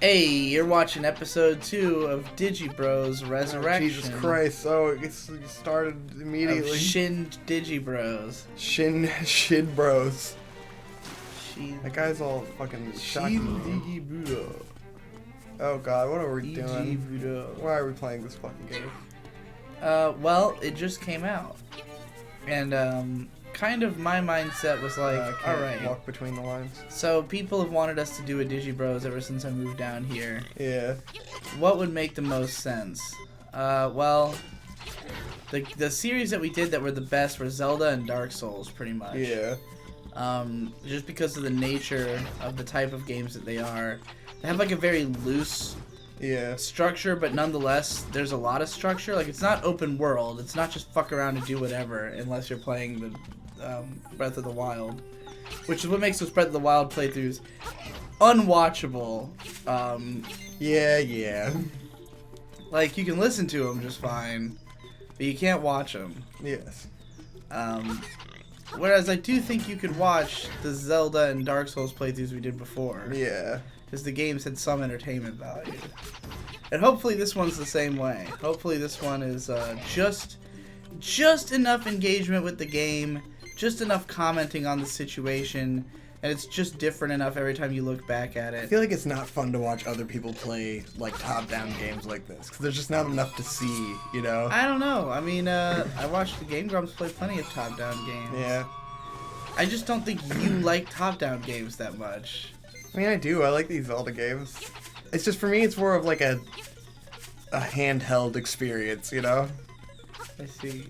Hey, you're watching episode 2 of DIGI Bros Resurrection. Oh, Jesus Christ! Oh, it started immediately. Of Shin DIGI Bros. Shin Bros. Shin. That guy's all fucking shocking. DIGI Bros. Oh God, what are we doing? DIGI Bros. Why are we playing this fucking game? Well, it just came out, and kind of my mindset was like, all right. Walk between the lines. So people have wanted us to do a DIGI Bros ever since I moved down here. Yeah. What would make the most sense? Well, the series that we did that were the best were Zelda and Dark Souls, pretty much. Yeah. Just because of the nature of the type of games that they are. They have like a very loose structure, but nonetheless, there's a lot of structure. Like, it's not open world. It's not just fuck around and do whatever, unless you're playing the Breath of the Wild, which is what makes those Breath of the Wild playthroughs unwatchable. Yeah. Like, you can listen to them just fine, but you can't watch them. Yes. Whereas I do think you could watch the Zelda and Dark Souls playthroughs we did before. Yeah. Because the games had some entertainment value. And hopefully this one's the same way. Hopefully this one is just enough engagement with the game, just enough commenting on the situation, and it's just different enough every time you look back at I it. feel like it's not fun to watch other people play like top-down games like this because there's just not enough to see, you know? I don't know. I mean, I watched the Game Grumps play plenty of top-down games. Yeah. I just don't think you like top-down games that much. I mean, I do. I like these Zelda games. It's just, for me, it's more of like a handheld experience, you know? I see.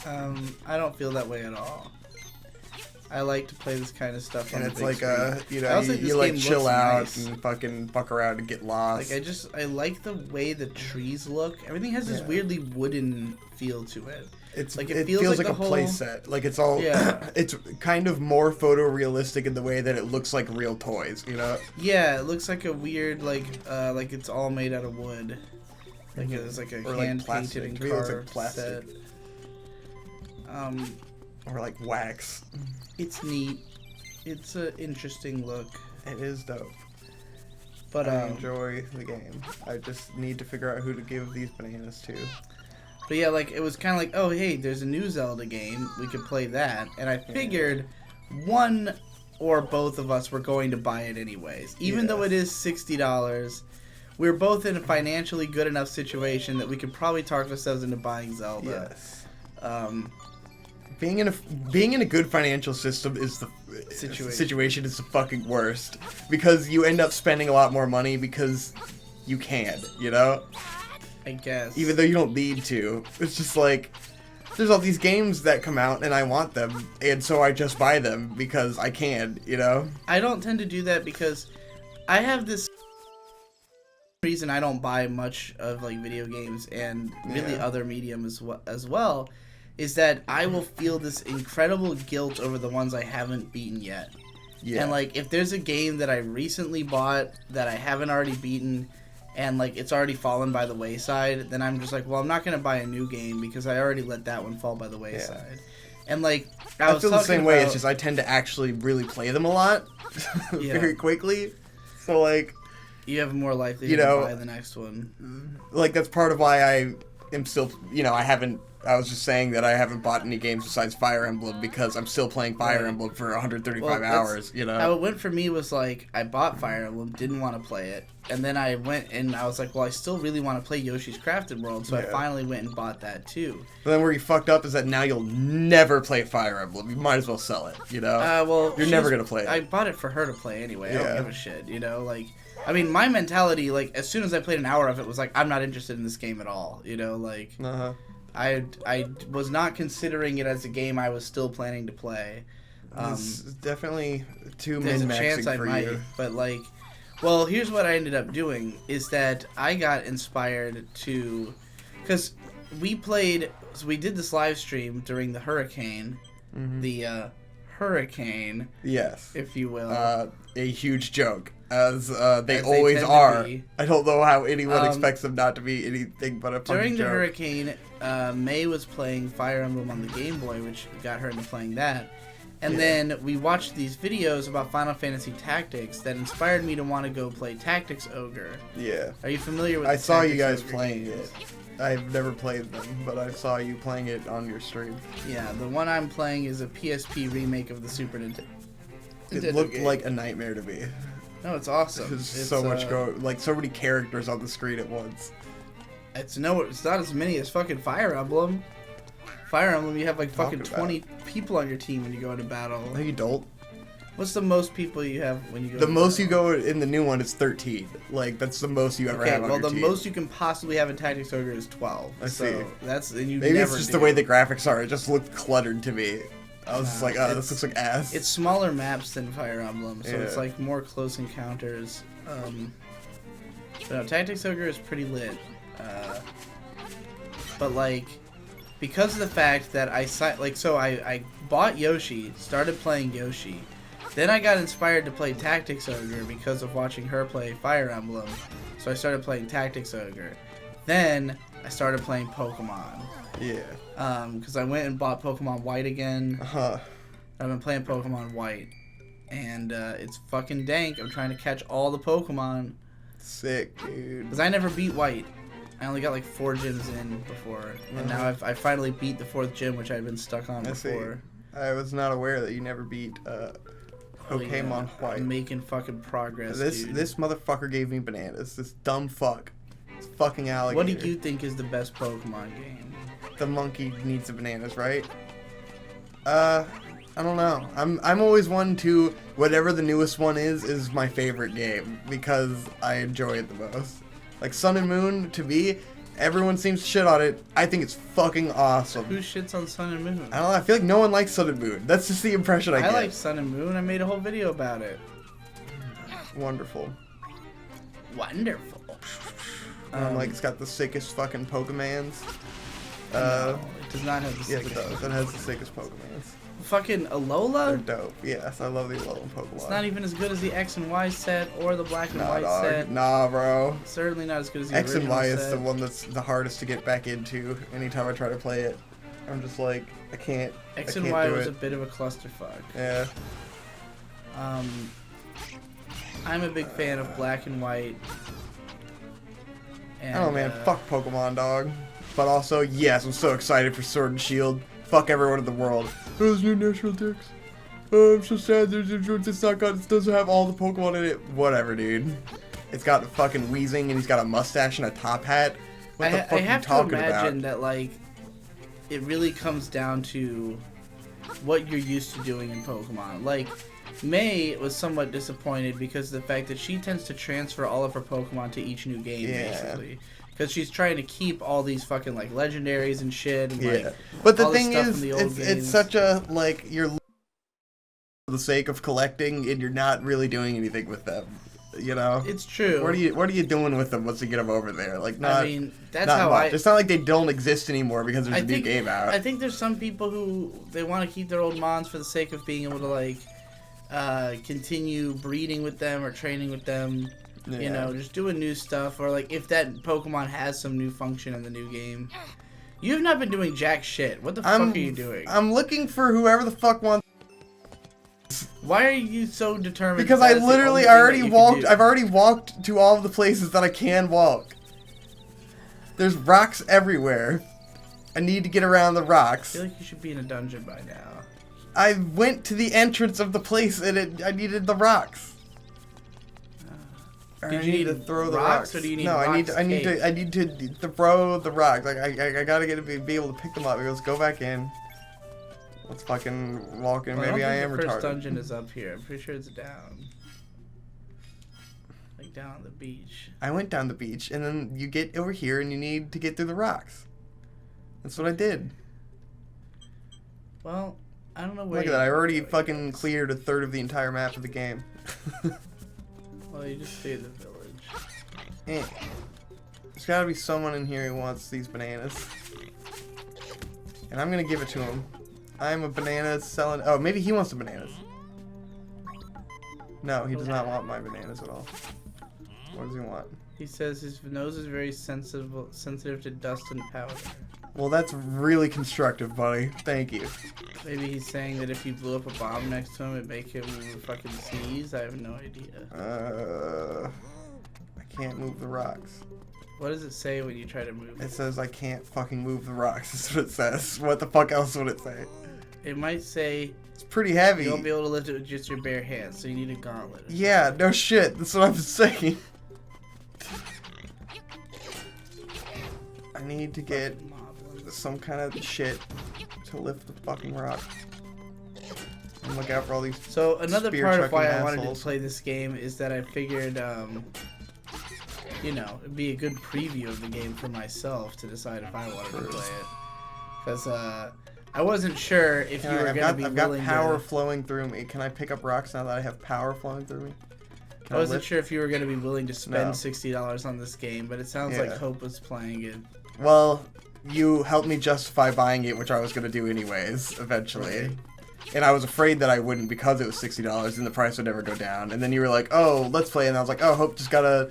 I don't feel that way at all. I like to play this kind of stuff on And the it's big like, screen. you know, you like chill out nice. and fucking fuck around and get lost. Like, I like the way the trees look. Everything has this weirdly wooden feel to it. It's like, it feels like a play set. Like, it's all, it's kind of more photorealistic in the way that it looks like real toys, you know? Yeah, it looks like a weird, like it's all made out of wood. Like, it's like a hand-painted and carved set. Or like wax. It's neat. It's an interesting look. It is dope. But I enjoy the game. I just need to figure out who to give these bananas to. But yeah, like, it was kind of like, oh, hey, there's a new Zelda game. We could play that. And I figured one or both of us were going to buy it anyways. Even though it is $60, we're both in a financially good enough situation that we could probably talk ourselves into buying Zelda. Yes. Being in a good financial system is the situation is the fucking worst, because you end up spending a lot more money because you can, you know? I guess. Even though you don't need to. It's just like, there's all these games that come out and I want them, and so I just buy them because I can, you know? I don't tend to do that because I have this reason I don't buy much of like video games and really other medium as well. Is that I will feel this incredible guilt over the ones I haven't beaten yet. Yeah. And, like, if there's a game that I recently bought that I haven't already beaten and, like, it's already fallen by the wayside, then I'm just like, well, I'm not going to buy a new game because I already let that one fall by the wayside. Yeah. And, like, I feel the same way. It's just I tend to actually really play them a lot very quickly. So, like... You have more likelihood to buy the next one. Like, that's part of why I am still, you know, I was just saying that I haven't bought any games besides Fire Emblem because I'm still playing Fire Emblem for 135 hours, you know? How it went for me was, like, I bought Fire Emblem, didn't want to play it, and then I went and I was like, well, I still really want to play Yoshi's Crafted World, so I finally went and bought that, too. But then where you fucked up is that now you'll never play Fire Emblem. You might as well sell it, you know? Well, you're never going to play it. I bought it for her to play anyway. I don't give a shit, you know? Like, I mean, my mentality, like, as soon as I played an hour of it was like, I'm not interested in this game at all, you know? Like... I was not considering it as a game I was still planning to play. It's definitely too there's min-maxing a chance I might, but like, well, here's what I ended up doing is that I got inspired to, because we did this live stream during the hurricane, the hurricane, yes, if you will, a huge joke. As they always are. I don't know how anyone expects them not to be anything but a funny during the joke. hurricane, May was playing Fire Emblem on the Game Boy, which got her into playing that. And then we watched these videos about Final Fantasy Tactics that inspired me to want to go play Tactics Ogre. Yeah. Are you familiar with I saw Tactics you guys Ogre playing games? it. I've never played them, but I saw you playing it on your stream. Yeah, the one I'm playing is a PSP remake of the Super Nintendo. It looked game. like a nightmare to me. No, it's awesome. There's so much like so many characters on the screen at once. It's not as many as fucking Fire Emblem. Fire Emblem, you have like fucking 20 people on your team when you go into battle. No, you don't. What's the most people you have when you go? The most you go in the new one is 13. Like that's the most you ever have on your the team. most you can possibly have in Tactics Ogre is 12. I see. That's and you maybe never it's just do. the way the graphics are. It just looked cluttered to me. I was just like, oh, this looks like ass. It's smaller maps than Fire Emblem, so Yeah. it's like more close encounters. But no, Tactics Ogre is pretty lit. But like, because of the fact that I bought Yoshi, started playing Yoshi, then I got inspired to play Tactics Ogre because of watching her play Fire Emblem, so I started playing Tactics Ogre. Then I started playing Pokemon. Yeah. Because I went and bought Pokemon White again. Uh-huh. I've been playing Pokemon White, and it's fucking dank. I'm trying to catch all the Pokemon. Sick, dude. Because I never beat White. I only got like 4 gyms in before, and now I finally beat the 4th gym, which I'd been stuck on before. I was not aware that you never beat Pokemon White. I'm making fucking progress, This dude. this motherfucker gave me bananas. This dumb fuck. This fucking alligator. What do you think is the best Pokemon game? The monkey needs the bananas, right? I don't know. I'm always one to whatever the newest one is my favorite game because I enjoy it the most. Like Sun and Moon, to me, everyone seems to shit on it. I think it's fucking awesome. Who shits on Sun and Moon? I don't know. I feel like no one likes Sun and Moon. That's just the impression I get. I like Sun and Moon. I made a whole video about it. Wonderful. Wonderful. Like it's got the sickest fucking Pokemans. No, it does not have the Yes, it sickest does. It has the sickest Pokemans. Fucking Alola? They're dope. Yes, I love the Alolan Pokemon. It's not even as good as the X and Y set or the Black and White dog. set. Nah, bro. Certainly not as good as the X and original Y set. is the one that's the hardest to get back into. Anytime I try to play it, I'm just like, I can't. X I and can't Y do was it. a bit of a clusterfuck. Yeah. I'm a big fan of Black and White. And, Oh man, fuck Pokemon, dog. But also, yes, I'm so excited for Sword and Shield. Fuck everyone in the world. Those new natural decks. Oh, I'm so sad. It doesn't have all the Pokemon in it. Whatever, dude. It's got fucking Weezing and he's got a mustache and a top hat. What the fuck I are you have to talking imagine about? that like it really comes down to what you're used to doing in Pokemon. Like May was somewhat disappointed because of the fact that she tends to transfer all of her Pokemon to each new game, basically. Because she's trying to keep all these fucking like legendaries and shit. And, like, but the all this thing stuff is, from the old it's games. such a like you're for the sake of collecting, and you're not really doing anything with them. You know, It's true. What are you doing with them once you get them over there? Like, not. I mean, that's not how much. It's not like they don't exist anymore because there's a new think, game out. I think there's some people who they want to keep their old mons for the sake of being able to like continue breeding with them or training with them. Yeah. You know, just doing new stuff, or like if that Pokemon has some new function in the new game. You have not been doing jack shit. What the fuck are you doing? I'm looking for whoever the fuck wants. Why are you so determined? Because that I is the literally only thing already that you can walked. do? I've already walked to all of the places that I can walk. There's rocks everywhere. I need to get around the I rocks. feel like you should be in a dungeon by now. I went to the entrance of the place and I needed the rocks. Did you need to throw the rocks, rocks? or do you need no, I need rocks to throw the rocks. Like I gotta be able to pick them up. Let's go back in. Let's fucking walk in. Well, Maybe I am the first retarded. dungeon is up here. I'm pretty sure it's down. Like down on the beach. I went down the beach, and then you get over here, and you need to get through the rocks. That's what I did. Well, I don't know where. Look at that! I already fucking cleared a third of the entire map of the game. Well, you just cleared the village. Eh. There's gotta be someone in here who wants these bananas, and I'm gonna give it to him. I'm a banana selling. Oh, maybe he wants the bananas. No, he does not want my bananas at all. What does he want? He says his nose is very sensitive to dust and powder. Well, that's really constructive, buddy. Thank you. Maybe he's saying that if you blew up a bomb next to him, it'd make him fucking sneeze. I have no idea. I can't move the rocks. What does it say when you try to move It says I can't fucking move the rocks. That's what it says. What the fuck else would it say? It might say It's pretty heavy. you won't be able to lift it with just your bare hands, so you need a gauntlet. Yeah, no shit. That's what I'm saying. I need to get some kind of shit to lift the fucking rock. And look out for all these. So another part of why I wanted assholes. to play this game is that I figured, you know, it'd be a good preview of the game for myself to decide if I wanted to play it. Because I wasn't sure if you were going to be I've willing got power to... flowing through me. Can I pick up rocks now that I have power flowing through me? Can I wasn't lift? sure if you were going to be willing to spend No. $60 on this game, but it sounds Yeah. like Hope was playing it. Well, you helped me justify buying it, which I was going to do anyways, eventually. Right. And I was afraid that I wouldn't because it was $60 and the price would never go down. And then you were like, oh, let's play. And I was like, oh, Hope just got a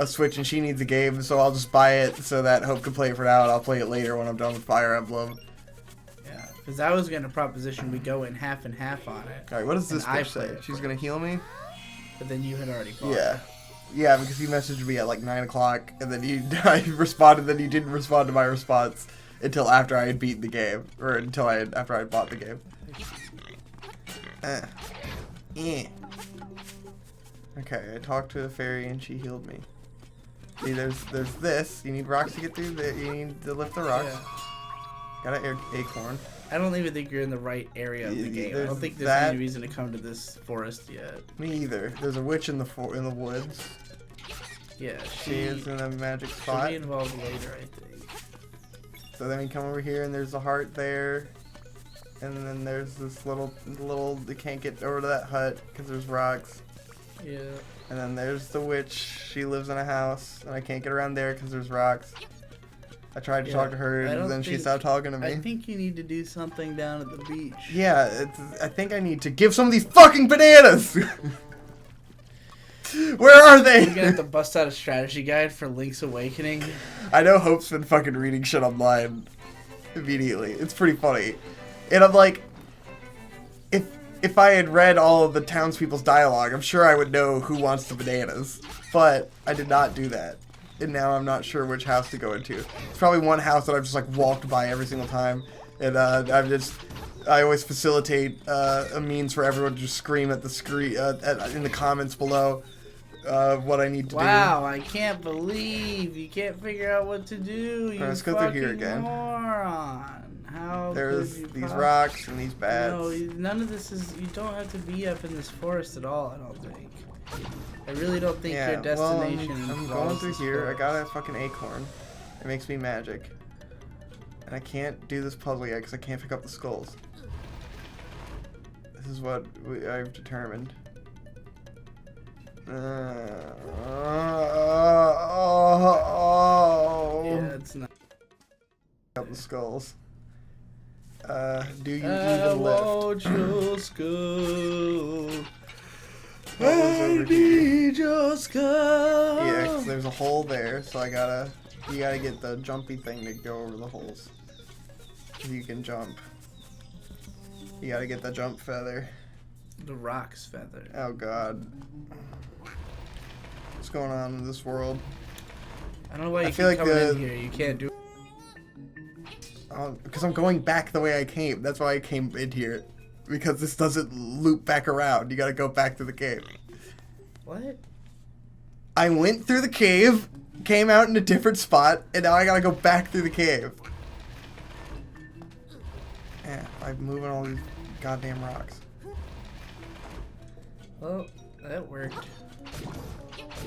Switch and she needs a game, so I'll just buy it so that Hope can play it for now and I'll play it later when I'm done with Fire Emblem. Yeah, because I was going to proposition we go in half and half on it. Alright, what does this And I bitch say? play it She's for going to heal me? But then you had already bought Yeah. it. Yeah, because you messaged me at like 9 o'clock and then I responded, then you didn't respond to my response until after I had beaten the game. Or after I had bought the game. Okay, I talked to a fairy and she healed me. See, there's this. You need rocks to get through. You need to lift the rocks. Yeah. Got an acorn. I don't even think you're in the right area of the game. I don't think there's that- any reason to come to this forest yet. Me either. There's a witch in the woods. Yeah, She is in a magic she'll spot. be involved later, I think. So then we come over here and there's a heart there. And then there's this little, they can't get over to that hut because there's rocks. Yeah. And then there's the witch. She lives in a house and I can't get around there because there's rocks. I tried to talk to her and then she stopped talking to me. I think you need to do something down at the beach. Yeah, I think I need to give some of these fucking bananas! Where are they? You're gonna have to bust out a strategy guide for Link's Awakening. I know Hope's been fucking reading shit online immediately. It's pretty funny. And I'm like, if I had read all of the townspeople's dialogue, I'm sure I would know who wants the bananas. But I did not do that. And now I'm not sure which house to go into. It's probably one house that I've just like walked by every single time. And I always facilitate a means for everyone to just scream at the screen in the comments below what I need to do. Wow, I can't believe you can't figure out what to do. You let's go through here again. moron. How There's could you these possibly... rocks and these bats. No, none of this is... You don't have to be up in this forest at all, I don't think. I really don't think your destination well, I'm going through here. I got a fucking acorn. It makes me magic. And I can't do this puzzle yet because I can't pick up the skulls. This is what I've determined. Yeah, it's not... Pick up the skulls. Do you even lift? want your skull. What was over here? need your skull. Yeah, 'cause there's a hole there, so you gotta get the jumpy thing to go over the holes. You can jump. You gotta get the jump feather. The rock's feather. Oh god. What's going on in this world? I don't know why you feel keep like coming in here. You can't do... Because I'm going back the way I came. That's why I came in here. Because this doesn't loop back around. You gotta go back to the cave. What? I went through the cave, came out in a different spot, and now I gotta go back through the cave. Yeah, by moving all these goddamn rocks. Well, that worked.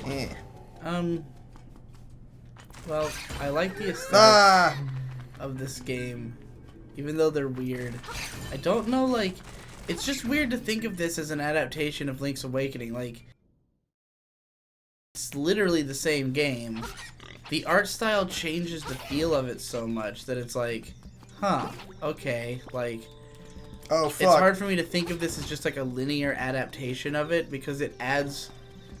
Yeah. Well, I like the aesthetic Ah! of this game, even though they're weird. I don't know, like, it's just weird to think of this as an adaptation of Link's Awakening. Like, it's literally the same game. The art style changes the feel of it so much that it's like, huh, okay, like, Oh, fuck. it's hard for me to think of this as just like a linear adaptation of it because it adds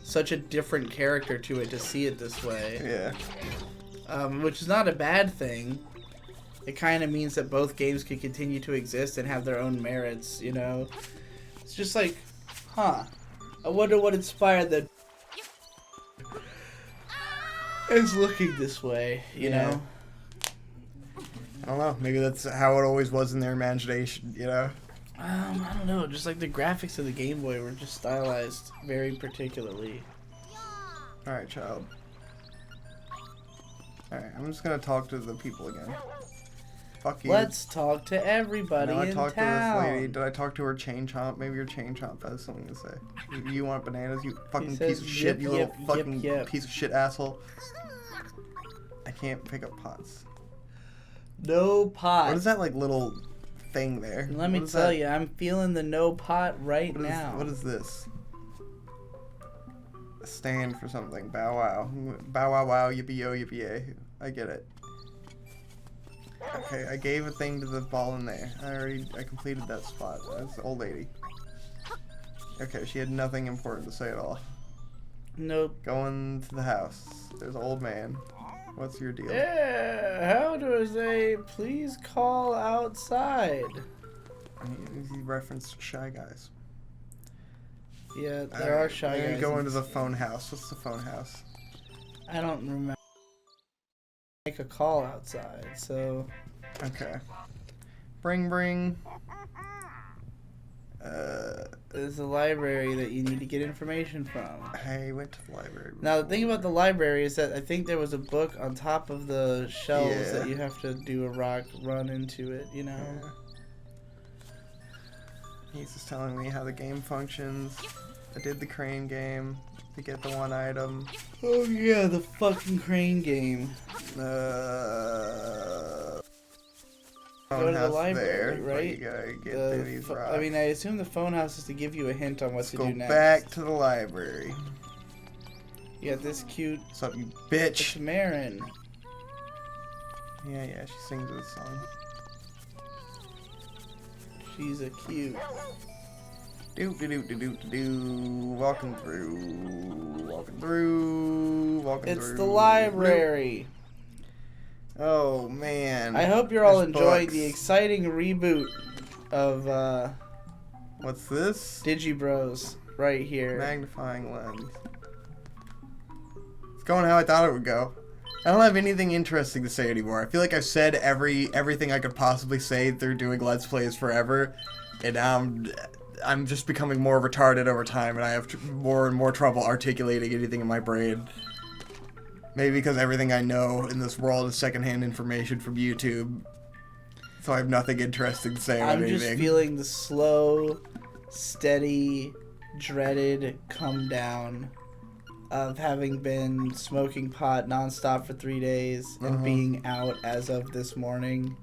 such a different character to it to see it this way. Yeah. Which is not a bad thing. it kind of means that both games could continue to exist and have their own merits, you know? It's just like, huh, I wonder what inspired the is looking this way, you know? I don't know, maybe that's how it always was in their imagination, you know? I don't know, just like the graphics of the Game Boy were just stylized very particularly. Alright, child. Alright, I'm just gonna talk to the people again. Fuck you. Let's talk to everybody in talk town. to this lady. Did I talk to her chain chomp? Maybe your chain chomp has something to say. You want bananas, you fucking piece of shit, you little fucking piece of shit asshole. I can't pick up pots. No pot. What is that like little thing there? Let me tell you, I'm feeling the no pot right now. What is this? A stand for something. Bow wow. Bow wow wow, yippee yo, yippee yay. I get it. Okay, I gave a thing to the ball in there. I completed that spot. That's the old lady. Okay, she had nothing important to say at all. Nope. Going to the house. There's an old man. What's your deal? Yeah, how do I say, please call outside? He referenced Shy Guys. Yeah, there are Shy Guys. Go into the phone house. What's the phone house? I don't remember. Make a call outside, so. Okay. Bring. There's a library that you need to get information from. I went to the library before. Now, the thing about the library is that I think there was a book on top of the shelves that you have to do a rock run into it, you know? Yeah. He's just telling me how the game functions. I did the crane game to get the one item. Oh yeah, the fucking crane game. Go to the library, right? You gotta get through these rocks. I mean, I assume the phone house is to give you a hint on what to do next. Go back to the library. You got this cute... What's up, you bitch? It's Marin. Yeah, she sings this song. She's a cute. Walking through. It's the library. Oh man. I hope you're all enjoying the exciting reboot of what's this? DIGI Bros right here. Magnifying lens. It's going how I thought it would go. I don't have anything interesting to say anymore. I feel like I've said everything I could possibly say through doing Let's Plays forever, and now I'm just becoming more retarded over time, and I have more and more trouble articulating anything in my brain. Maybe because everything I know in this world is secondhand information from YouTube, so I have nothing interesting to say about anything. I'm just feeling the slow, steady, dreaded come down of having been smoking pot nonstop for 3 days and being out as of this morning.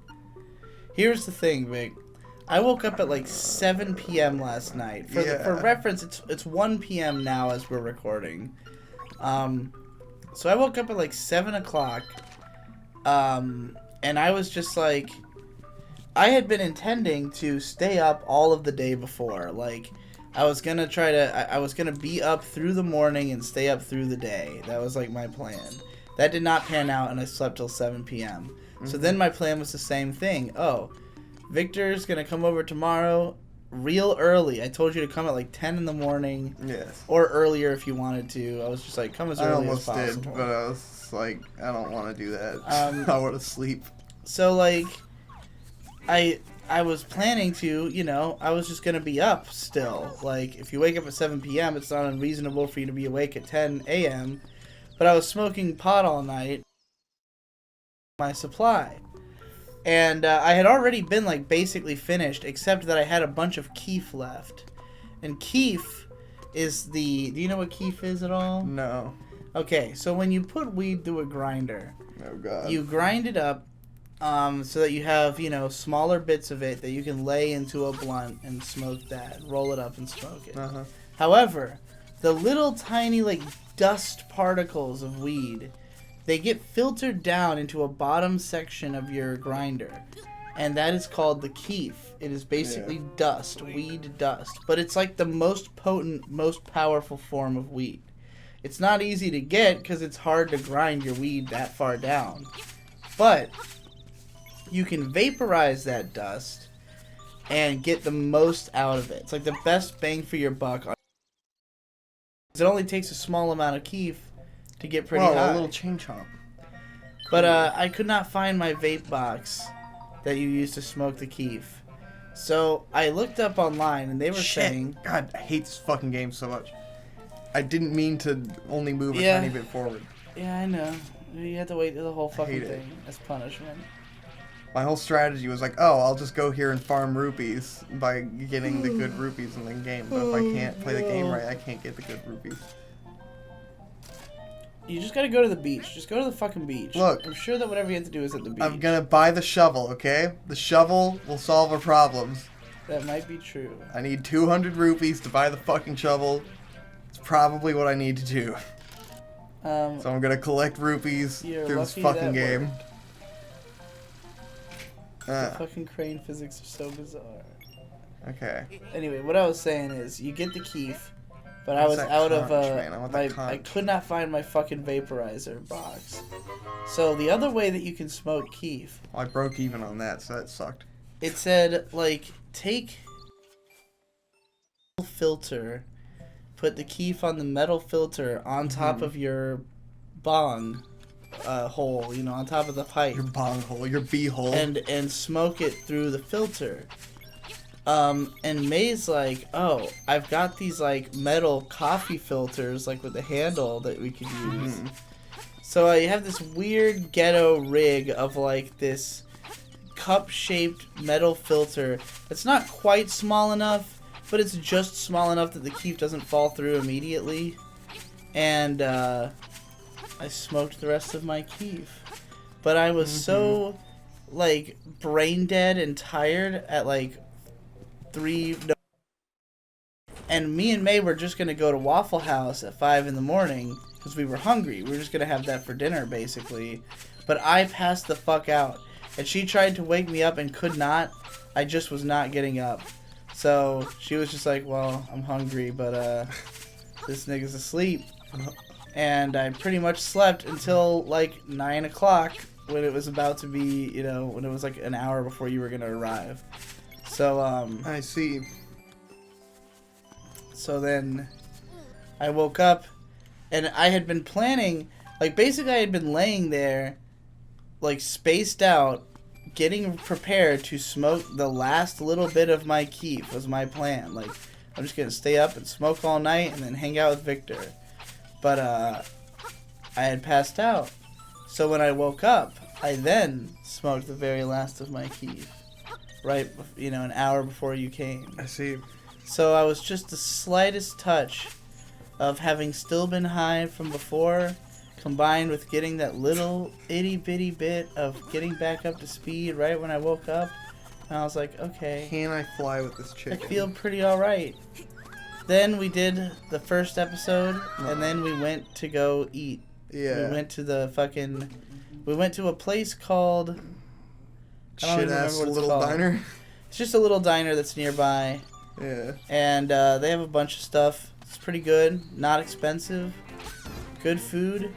Here's the thing, Vic. I woke up at like 7 p.m. last night. For reference, it's 1 p.m. now as we're recording. So I woke up at like 7 o'clock, and I was just like, I had been intending to stay up all of the day before. Like, I was gonna I was gonna be up through the morning and stay up through the day. That was like my plan. That did not pan out, and I slept till 7 p.m. So then my plan was the same thing. Oh, Victor's gonna come over tomorrow real early. I told you to come at like 10 in the morning. Yes. Or earlier if you wanted to. I was just like, come as early as possible. I almost did, but I was like, I don't want to do that. I want to sleep. So like, I was planning to, you know, I was just going to be up still. Like, if you wake up at 7 p.m., it's not unreasonable for you to be awake at 10 a.m. But I was smoking pot all night. My supply. And I had already been, like, basically finished, except that I had a bunch of keef left. And keef is the... Do you know what keef is at all? No. Okay, so when you put weed through a grinder... Oh, God. You grind it up so that you have, you know, smaller bits of it that you can lay into a blunt and smoke that. Roll it up and smoke it. However, the little tiny, like, dust particles of weed... They get filtered down into a bottom section of your grinder, and that is called the keef. It is basically dust, weed dust, but it's like the most potent, most powerful form of weed. It's not easy to get because it's hard to grind your weed that far down, but you can vaporize that dust and get the most out of it. It's like the best bang for your buck. It only takes a small amount of keef to get pretty high. A little chain chomp. But I could not find my vape box that you use to smoke the keef. So I looked up online, and they were saying... God, I hate this fucking game so much. I didn't mean to only move a tiny bit forward. Yeah, I know. You have to wait through the whole fucking thing as punishment. My whole strategy was like, oh, I'll just go here and farm rupees by getting the good rupees in the game. But if I can't play the game right, I can't get the good rupees. You just gotta go to the beach. Just go to the fucking beach. Look. I'm sure that whatever you have to do is at the beach. I'm gonna buy the shovel, okay? The shovel will solve our problems. That might be true. I need 200 rupees to buy the fucking shovel. It's probably what I need to do. So I'm gonna collect rupees through this fucking game. The fucking crane physics are so bizarre. Okay. Anyway, what I was saying is, you get the keef, but I was out of I could not find my fucking vaporizer box. So the other way that you can smoke keef. Well, I broke even on that, so that sucked. It said, like, take a filter, put the keef on the metal filter on top of your bong hole, you know, on top of the pipe. Your bong hole, your bee hole. And smoke it through the filter. And May's like, oh, I've got these, like, metal coffee filters, like, with a handle that we could use. So I have this weird ghetto rig of, like, this cup-shaped metal filter that's not quite small enough, but it's just small enough that the keef doesn't fall through immediately. And, I smoked the rest of my keef. But I was so, like, brain dead and tired at, like, 3... And me and May were just going to go to Waffle House at 5 in the morning because we were hungry. We were just going to have that for dinner, basically. But I passed the fuck out. And she tried to wake me up and could not. I just was not getting up. So she was just like, well, I'm hungry, but this nigga's asleep. And I pretty much slept until, like, 9 o'clock when it was about to be, you know, when it was, like, an hour before you were going to arrive. So, I see. So then I woke up, and I had been planning, like, basically I had been laying there, like, spaced out, getting prepared to smoke the last little bit of my keef was my plan. Like, I'm just going to stay up and smoke all night and then hang out with Victor. But, I had passed out. So when I woke up, I then smoked the very last of my keef. Right, you know, an hour before you came. I see. So I was just the slightest touch of having still been high from before, combined with getting that little itty-bitty bit of getting back up to speed right when I woke up. And I was like, okay. Can I fly with this chicken? I feel pretty alright. Then we did the first episode, and then we went to go eat. Yeah. We went to the fucking... We went to a place called... Shit-ass little diner? It's just a little diner that's nearby. Yeah. And they have a bunch of stuff. It's pretty good. Not expensive. Good food.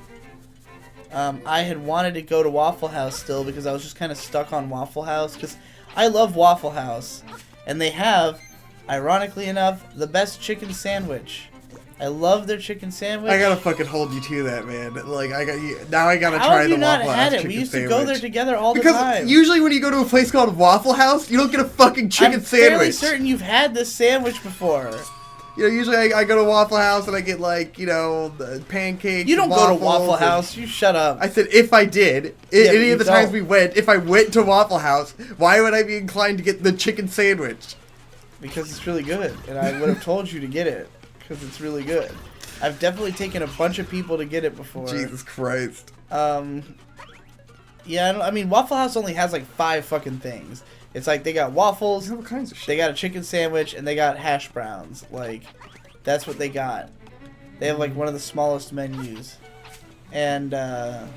I had wanted to go to Waffle House still because I was just kind of stuck on Waffle House. Because I love Waffle House. And they have, ironically enough, the best chicken sandwich. I love their chicken sandwich. I gotta fucking hold you to that, man. Like, now I gotta How try have the you not Waffle had House it? chicken We used to sandwich. go there together all the because time. Usually when you go to a place called Waffle House, you don't get a fucking chicken sandwich. I'm fairly certain you've had this sandwich before. You know, usually I go to Waffle House and I get, like, you know, the pancakes. You don't go to Waffle House. You shut up. I said if I did. Any of the times we went, if I went to Waffle House, why would I be inclined to get the chicken sandwich? Because it's really good, and I would have told you to get it because it's really good. I've definitely taken a bunch of people to get it before. Jesus Christ. Yeah, I mean, Waffle House only has like 5 fucking things. It's like they got waffles, all kinds of shit. They got a chicken sandwich, and they got hash browns. Like, that's what they got. They have like one of the smallest menus. And, yeah,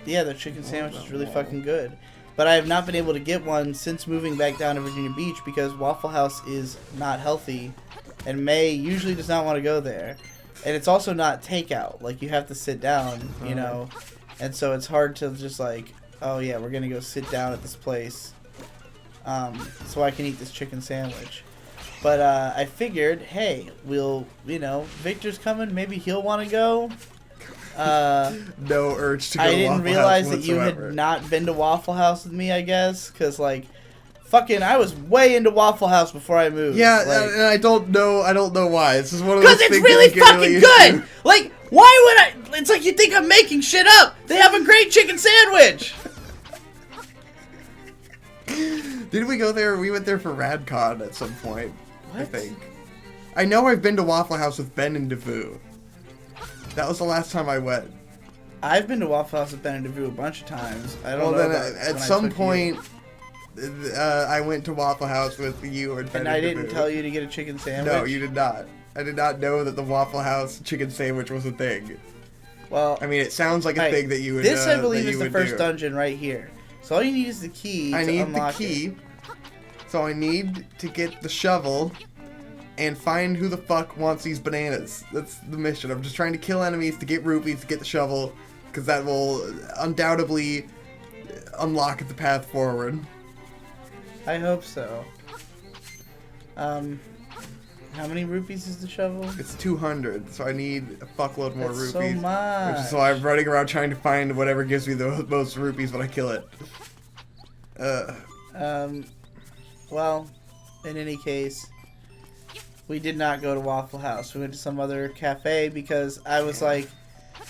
their chicken sandwich is really fucking good. But I have not been able to get one since moving back down to Virginia Beach because Waffle House is not healthy. And May usually does not want to go there. And it's also not takeout. Like, you have to sit down, you know. And so it's hard to just, like, oh yeah, we're gonna go sit down at this place, so I can eat this chicken sandwich. But I figured, hey, we'll, you know, Victor's coming. Maybe he'll want to go. No urge to go to Waffle House I didn't realize that you whatsoever. had not been to Waffle House with me, I guess. Because, like, fucking, I was way into Waffle House before I moved. Yeah, like, and I don't know why. This is one of those things because it's really that you get fucking really good! into. Like, why would I... It's like you think I'm making shit up! They have a great chicken sandwich! Did we go there? We went there for RadCon at some point. What? I think. I know I've been to Waffle House with Ben and DeVue. That was the last time I went. I've been to Waffle House with Ben and DeVue a bunch of times. I don't know. Well, then about at when I some took point, I went to Waffle House with you and Ben and I DeVue. didn't tell you to get a chicken sandwich? No, you did not. I did not know that the Waffle House chicken sandwich was a thing. Well, I mean, it sounds like a thing that you would. This, I believe, that is you the would first do. dungeon right here. So all you need is the key. I to need the unlock key. It. So I need to get the shovel and find who the fuck wants these bananas. That's the mission. I'm just trying to kill enemies to get rupees to get the shovel, because that will undoubtedly unlock the path forward. I hope so. How many rupees is the shovel? It's 200, so I need a fuckload more That's rupees. so much. Which is why I'm running around trying to find whatever gives me the most rupees when I kill it. Well, in any case, we did not go to Waffle House. We went to some other cafe because I was like,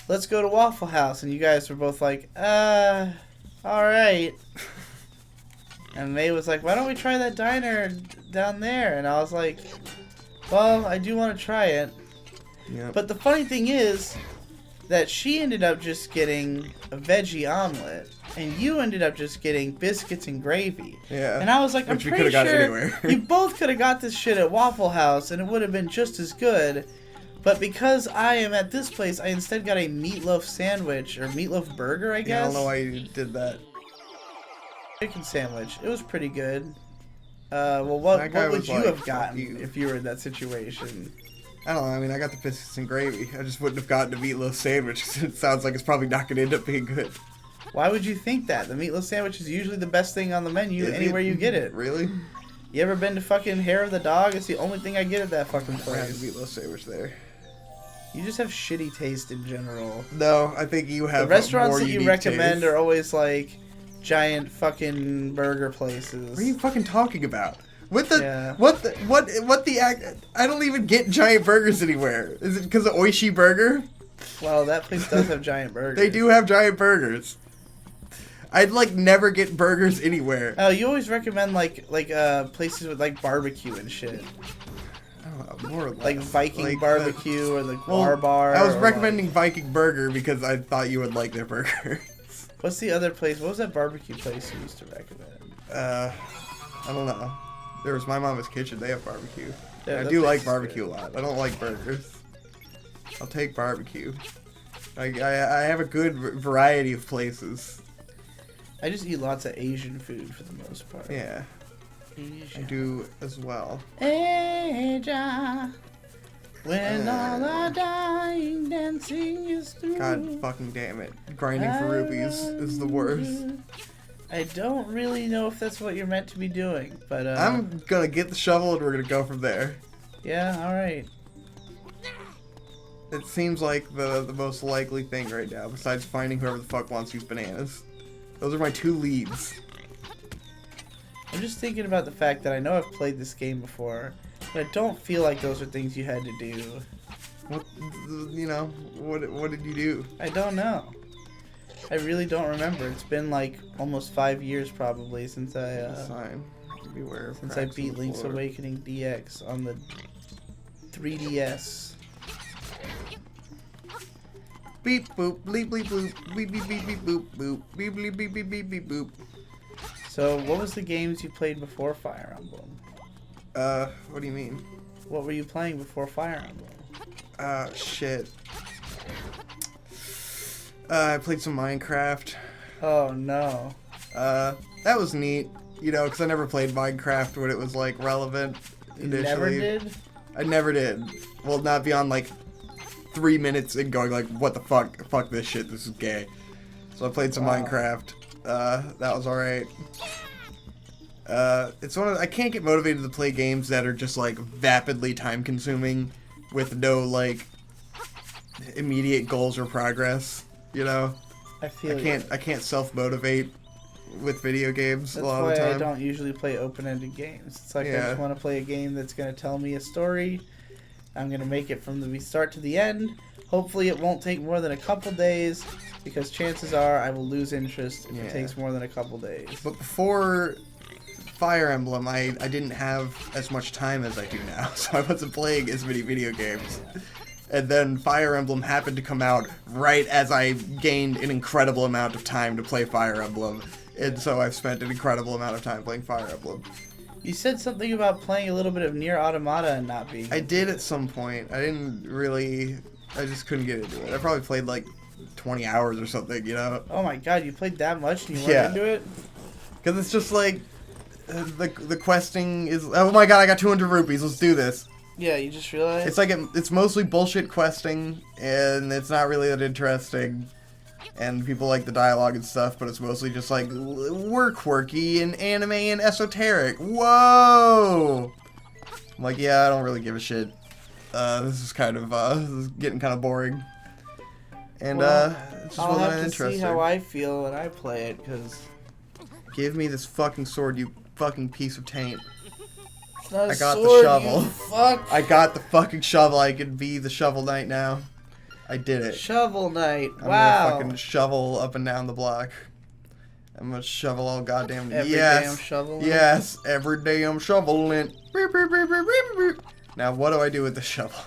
let's go to Waffle House. And you guys were both like, alright. And May was like, why don't we try that diner down there? And I was like, well, I do want to try it. Yep. But the funny thing is that she ended up just getting a veggie omelet, and you ended up just getting biscuits and gravy. Yeah. And I was like, Which I'm we pretty coulda got sure anywhere. you both could have got this shit at Waffle House, and it would have been just as good. But because I am at this place, I instead got a meatloaf sandwich, or meatloaf burger, I guess. Yeah, I don't know why you did that. Chicken sandwich. It was pretty good. Well, what would you like, have "Fuck gotten you." if you were in that situation? I don't know. I mean, I got the biscuits and gravy. I just wouldn't have gotten a meatloaf sandwich because it sounds like it's probably not going to end up being good. Why would you think that? The meatloaf sandwich is usually the best thing on the menu anywhere you get it. Really? You ever been to fucking Hair of the Dog? It's the only thing I get at that fucking I had place. a meatloaf sandwich there. You just have shitty taste in general. No, I think you have The restaurants more that you unique recommend taste. are always like giant fucking burger places. What are you fucking talking about? What the? Yeah. What the act? I don't even get giant burgers anywhere. Is it because of Oishi Burger? Well, that place does have giant burgers. They do have giant burgers. I'd like never get burgers anywhere. Oh, you always recommend like places with like barbecue and shit. I don't know, more or less. Like Viking Like, barbecue or the well, Guar Bar. I was or, recommending Viking Burger because I thought you would like their burger. What's the other place? What was that barbecue place you used to recommend? I don't know. There was My Mama's Kitchen. They have barbecue. Yeah, I that do place like is barbecue good. a lot. I don't like burgers. I'll take barbecue. I have a good variety of places. I just eat lots of Asian food for the most part. Yeah, Asia. I do as well. Asia, when all are dying, dancing is through. God fucking damn it. Grinding for rupees is the worst. I don't really know if that's what you're meant to be doing, but I'm gonna get the shovel and we're gonna go from there. yeah, alright. It seems like the most likely thing right now, besides finding whoever the fuck wants these bananas. Those are my two leads. I'm just thinking about the fact that I know I've played this game before, but I don't feel like those are things you had to do. What, you know, what did you do? I don't know. I really don't remember. It's been like almost 5 years probably since Sign. Beware of since I cracks in beat the Link's floor. Awakening DX on the 3DS. Beep boop bleep bleep bloop beep beep beep beep boop boop beep bleep beep beep beep beep boop. So, what was the games you played before Fire Emblem? What do you mean? What were you playing before Fire Emblem? Shit. I played some Minecraft. Oh no. That was neat. You know, because I never played Minecraft when it was, like, relevant You initially. never did? I never did. Well, not beyond, like, 3 minutes and going, like, what the fuck? Fuck this shit, this is gay. So I played some Wow. Minecraft. That was alright. It's one of I can't get motivated to play games that are just like vapidly time consuming with no like immediate goals or progress, you know? I can't self motivate with video games a lot of the time. That's why I don't usually play open-ended games. It's like I just want to play a game that's going to tell me a story. I'm going to make it from the start to the end. Hopefully it won't take more than a couple days, because chances are I will lose interest if it takes more than a couple days. But before Fire Emblem, I didn't have as much time as I do now, so I wasn't playing as many video games. And then Fire Emblem happened to come out right as I gained an incredible amount of time to play Fire Emblem. And so I've spent an incredible amount of time playing Fire Emblem. You said something about playing a little bit of Nier Automata and not being... I did at some point. I didn't really... I just couldn't get into it. I probably played like 20 hours or something, you know? Oh my god, you played that much and you weren't into it? Because it's just like... The questing is... Oh my god, I got 200 rupees. Let's do this. Yeah, you just realized? It's like it's mostly bullshit questing, and it's not really that interesting. And people like the dialogue and stuff, but it's mostly just like, we're quirky and anime and esoteric. Whoa! I'm like, yeah, I don't really give a shit. This is kind of, this is getting kind of boring. And, it just I'll wasn't have to interesting. see how I feel when I play it, because... Give me this fucking sword, you fucking piece of taint. I got sword, the shovel. You fuck. I got the fucking shovel. I can be the Shovel Knight now. I did it. Shovel Knight. I'm wow. gonna fucking shovel up and down the block. I'm gonna shovel all goddamn day. Every day I'm shoveling. Yes, every day I'm shoveling. Now what do I do with the shovel?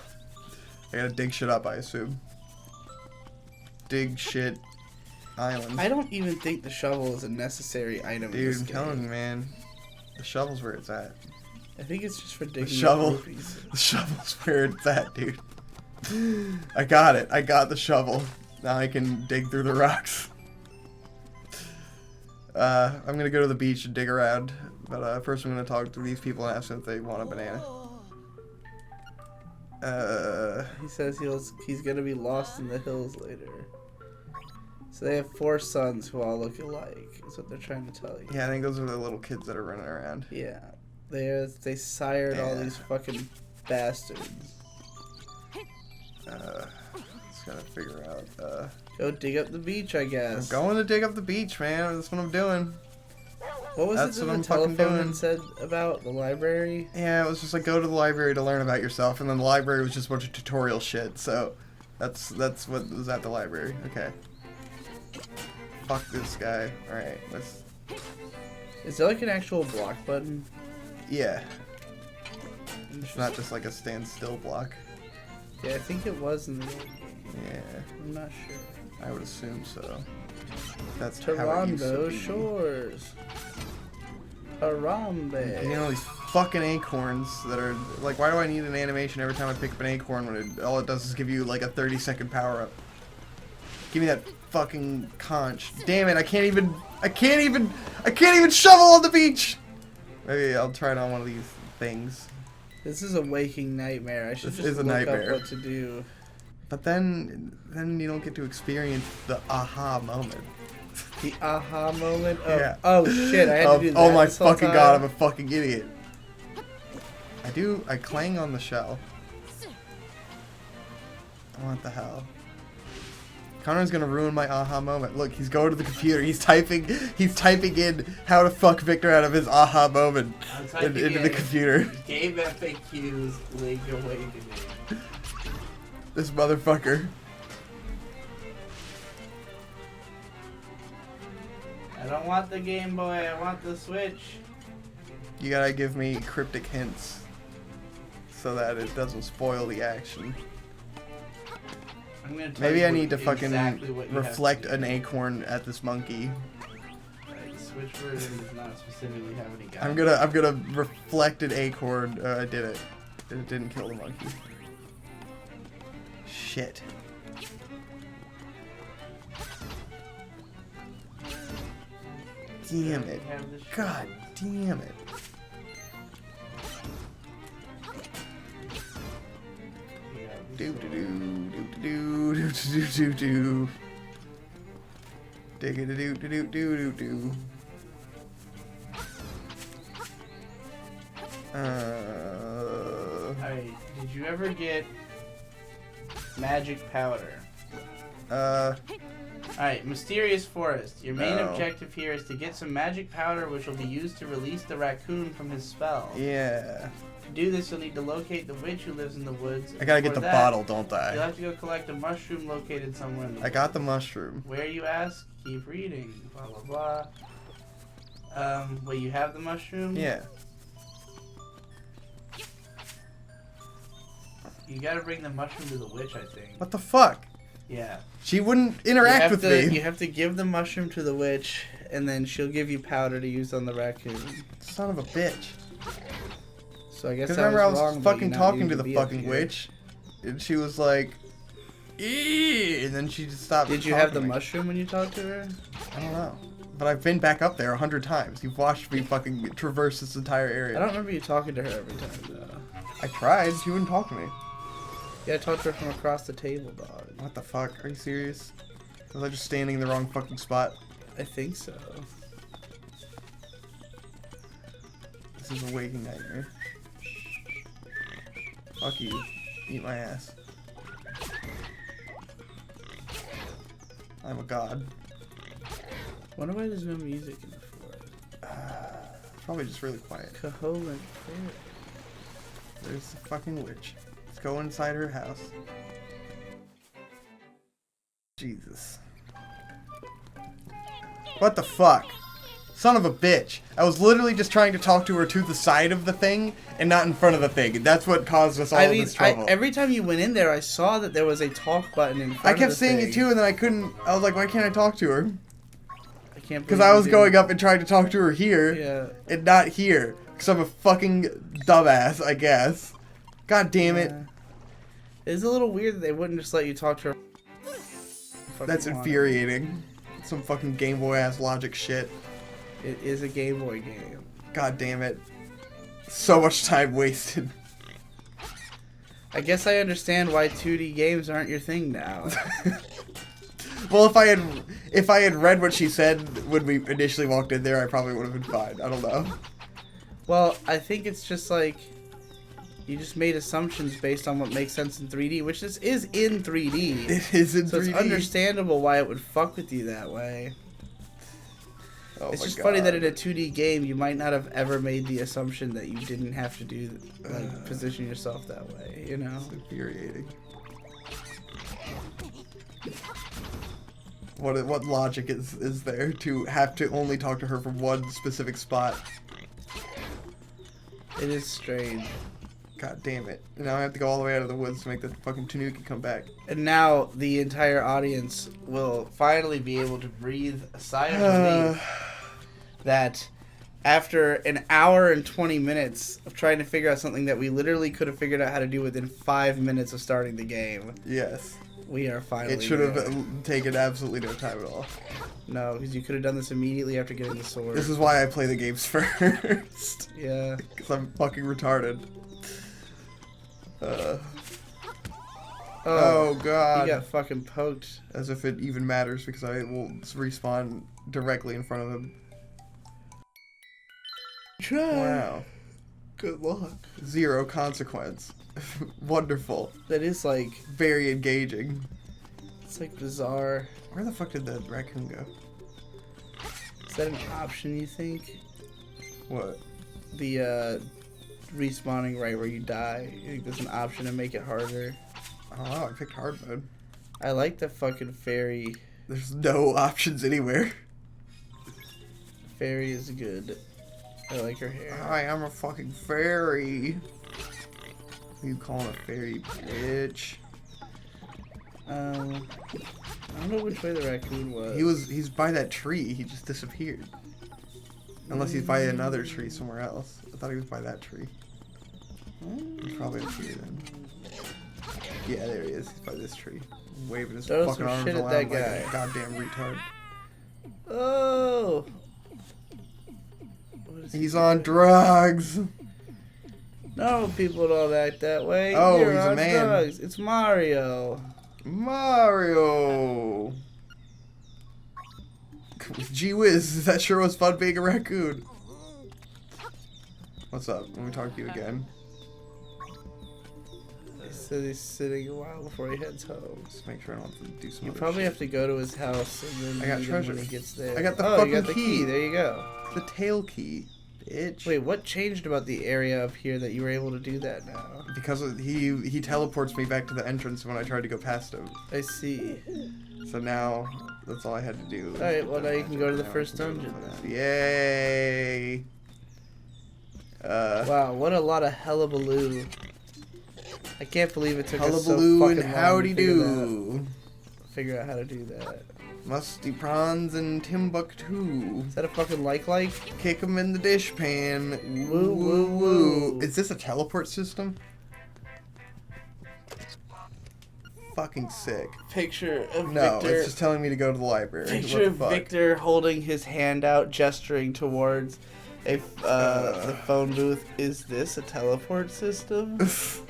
I gotta dig shit up, I assume. Dig shit island. I don't even think the shovel is a necessary item in this I'm game. telling you, man. The shovel's where it's at. I think it's just for digging The shovel. rupees. The shovel's where it's at, dude. I got it. I got the shovel. Now I can dig through the rocks. I'm gonna go to the beach and dig around. But first I'm gonna talk to these people and ask them if they want a banana. He says he's gonna be lost in the hills later. So they have 4 sons who all look alike, is what they're trying to tell you. Yeah, I think those are the little kids that are running around. Yeah. They sired all these fucking bastards. Just gotta figure out, Go dig up the beach, I guess. I'm going to dig up the beach, man. That's what I'm doing. What was That's it that what the I'm fucking telephone doing. said about the library? Yeah, it was just like, go to the library to learn about yourself, and then the library was just a bunch of tutorial shit, so that's what was at the library. Okay. Fuck this guy. Alright, let's... Is there like an actual block button? Yeah. It's not just like a standstill block. Yeah, I think it was in the old game. Yeah. I'm not sure. I would assume so. That's how it used to Toronto be. Shores. Harambe. You know, these fucking acorns that are... Like, why do I need an animation every time I pick up an acorn when all it does is give you, like, a 30-second power-up? Give me that fucking conch. Damn it, I can't even shovel on the beach! Maybe I'll try it on one of these things. This is a waking nightmare. I should This just is a look nightmare. up what to do. But then you don't get to experience the aha moment. The aha moment? Oh, Yeah. oh shit, I had to do that. Oh my this whole fucking time. god, I'm a fucking idiot. I clang on the shell. What the hell? Connor's gonna ruin my aha moment. Look, he's going to the computer. He's typing in how to fuck Victor out of his aha moment into the computer. Game FAQs link away to me. This motherfucker. I don't want the Game Boy, I want the Switch. You gotta give me cryptic hints so that it doesn't spoil the action. I'm gonna tell Maybe you I need to fucking exactly what you reflect have to an acorn at this monkey. The Switch version does not specifically have any guidance. I'm gonna reflect an acorn. I did it. It didn't kill the monkey. Shit. Damn it. God damn it. Do do do do do do do do do. Dig-a-doo-doo-doo-doo-doo. Alright, did you ever get magic powder? Alright, Mysterious Forest. Your main objective here is to get some magic powder which will be used to release the raccoon from his spell. Yeah. To do this, you'll need to locate the witch who lives in the woods. I gotta get the bottle, don't You'll I? have to go collect a mushroom located somewhere in the woods. I got the mushroom. Where, you ask? Keep reading. Blah, blah, blah. Wait, you have the mushroom? Yeah. You gotta bring the mushroom to the witch, I think. What the fuck? Yeah. She wouldn't interact with me. You have to give the mushroom to the witch, and then she'll give you powder to use on the raccoon. Son of a bitch. So I guess Because remember I was fucking talking to the fucking witch, and she was like, "Eee," and then she just stopped. Did you have the mushroom when you talked to her? I don't know. But I've been back up there 100 times. You've watched me fucking traverse this entire area. I don't remember you talking to her every time, though. I tried. She wouldn't talk to me. Yeah, I talked to her from across the table, dog. What the fuck? Are you serious? Was I just standing in the wrong fucking spot? I think so. This is a waking nightmare. Fuck you. Eat my ass. I'm a god. Wonder why there's no music in the forest. Probably just really quiet. Cajoling. There's the fucking witch. Let's go inside her house. Jesus. What the fuck? Son of a bitch. I was literally just trying to talk to her to the side of the thing and not in front of the thing. That's what caused us all this trouble. Every time you went in there, I saw that there was a talk button in front of the thing. I kept seeing it too, and then I couldn't. I was like, why can't I talk to her? I can't. Because I was going up and trying to talk to her here, and not here. Because I'm a fucking dumbass, I guess. God damn it. It's a little weird that they wouldn't just let you talk to her. That's infuriating. Some fucking Game Boy ass logic shit. It is a Game Boy game. God damn it. So much time wasted. I guess I understand why 2D games aren't your thing now. Well, if I had read what she said when we initially walked in there, I probably would have been fine. I don't know. Well, I think it's just like you just made assumptions based on what makes sense in 3D, which this is in 3D. It is in 3D. So it's understandable why it would fuck with you that way. Oh it's just God. funny that in a 2D game, you might not have ever made the assumption that you didn't have to do, like, position yourself that way, you know? It's infuriating. What logic is there to have to only talk to her from one specific spot? It is strange. God damn it. Now I have to go all the way out of the woods to make the fucking Tanuki come back. And now the entire audience will finally be able to breathe a sigh of relief that after an hour and 20 minutes of trying to figure out something that we literally could have figured out how to do within 5 minutes of starting the game. Yes. We are finally It should have taken absolutely no time at all. No, because you could have done this immediately after getting the sword. This is why I play the games first. Yeah. Because I'm fucking retarded. Oh God. You got fucking poked. As if it even matters, because I will respawn directly in front of him. Try. Wow. Good luck. 0 consequence. Wonderful. That is like very engaging. It's like bizarre. Where the fuck did the raccoon go? Is that an option, you think? What? The respawning right where you die. You think there's an option to make it harder? I don't know, I picked hard mode. I like the fucking fairy. There's no options anywhere. Fairy is good. I like her hair. I am a fucking fairy. Who you calling a fairy, bitch? I don't know which way the raccoon was. He's by that tree. He just disappeared. Unless he's by another tree somewhere else. I thought he was by that tree. He's probably up here then. Yeah, there he is. He's by this tree. Waving his Throw fucking some arms shit at around that like guy. a goddamn retard. Oh! He's on drugs! No, people don't act that way. Oh, You're he's a on man. drugs. It's Mario. Mario! Gee whiz, that sure was fun being a raccoon. What's up? Let me talk to you again. He said he's sitting a while before he heads home. Just make sure I don't have to do some You other probably shit. have to go to his house and then meet him when he gets there. I got the fucking fucking key. There you go. The tail key, bitch. Wait, what changed about the area up here that you were able to do that now? Because he teleports me back to the entrance when I tried to go past him. I see. So now, that's all I had to do. Alright, well now you can go to the first dungeon then. Yay! Wow, what a lot of hullabaloo. I can't believe it took us so Hullabaloo fucking and long howdy to do. figure out how to do that. Musty prawns and Timbuktu. Is that a fucking like? Kick 'em in the dish pan. Woo, woo, woo. Is this a teleport system? Fucking sick. Picture of No, Victor. it's just telling me to go to the library. Picture What of the fuck? Victor holding his hand out, gesturing towards the phone booth. Is this a teleport system? Yes.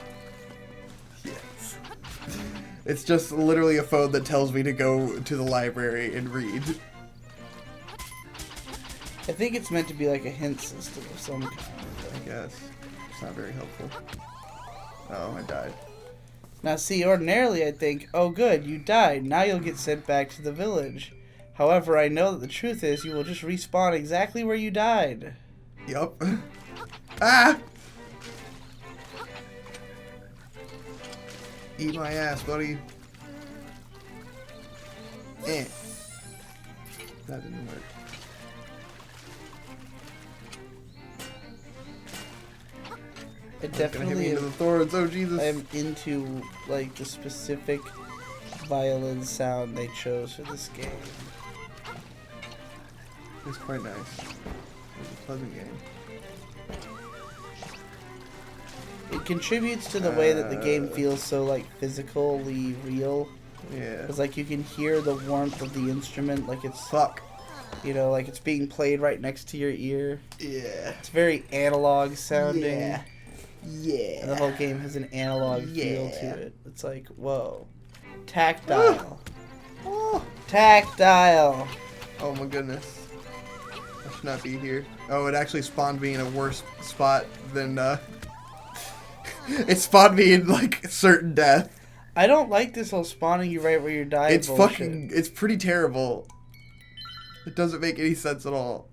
It's just literally a phone that tells me to go to the library and read. I think it's meant to be like a hint system of some kind. I guess. It's not very helpful. Oh, I died. Now see, ordinarily I'd think, oh good, you died, now you'll get sent back to the village. However, I know that the truth is you will just respawn exactly where you died. Yup. Ah! Eat my ass, buddy. Eh. That didn't work. I It's gonna hit me definitely into the thorns. Oh, Jesus. am into like the specific violin sound they chose for this game. It's quite nice. It's a pleasant game. It contributes to the way that the game feels so like physically real. Yeah. It's like you can hear the warmth of the instrument, like it's Fuck. you know, like it's being played right next to your ear. Yeah. It's very analog sounding. Yeah. Yeah. And the whole game has an analog feel Yeah. to it. It's like, whoa. Tactile. Oh. Tactile. Oh my goodness. I should not be here. Oh, it actually spawned me in a worse spot than, it spawned me in, like, certain death. I don't like this whole spawning you right where you die It's bullshit. fucking, it's pretty terrible. It doesn't make any sense at all.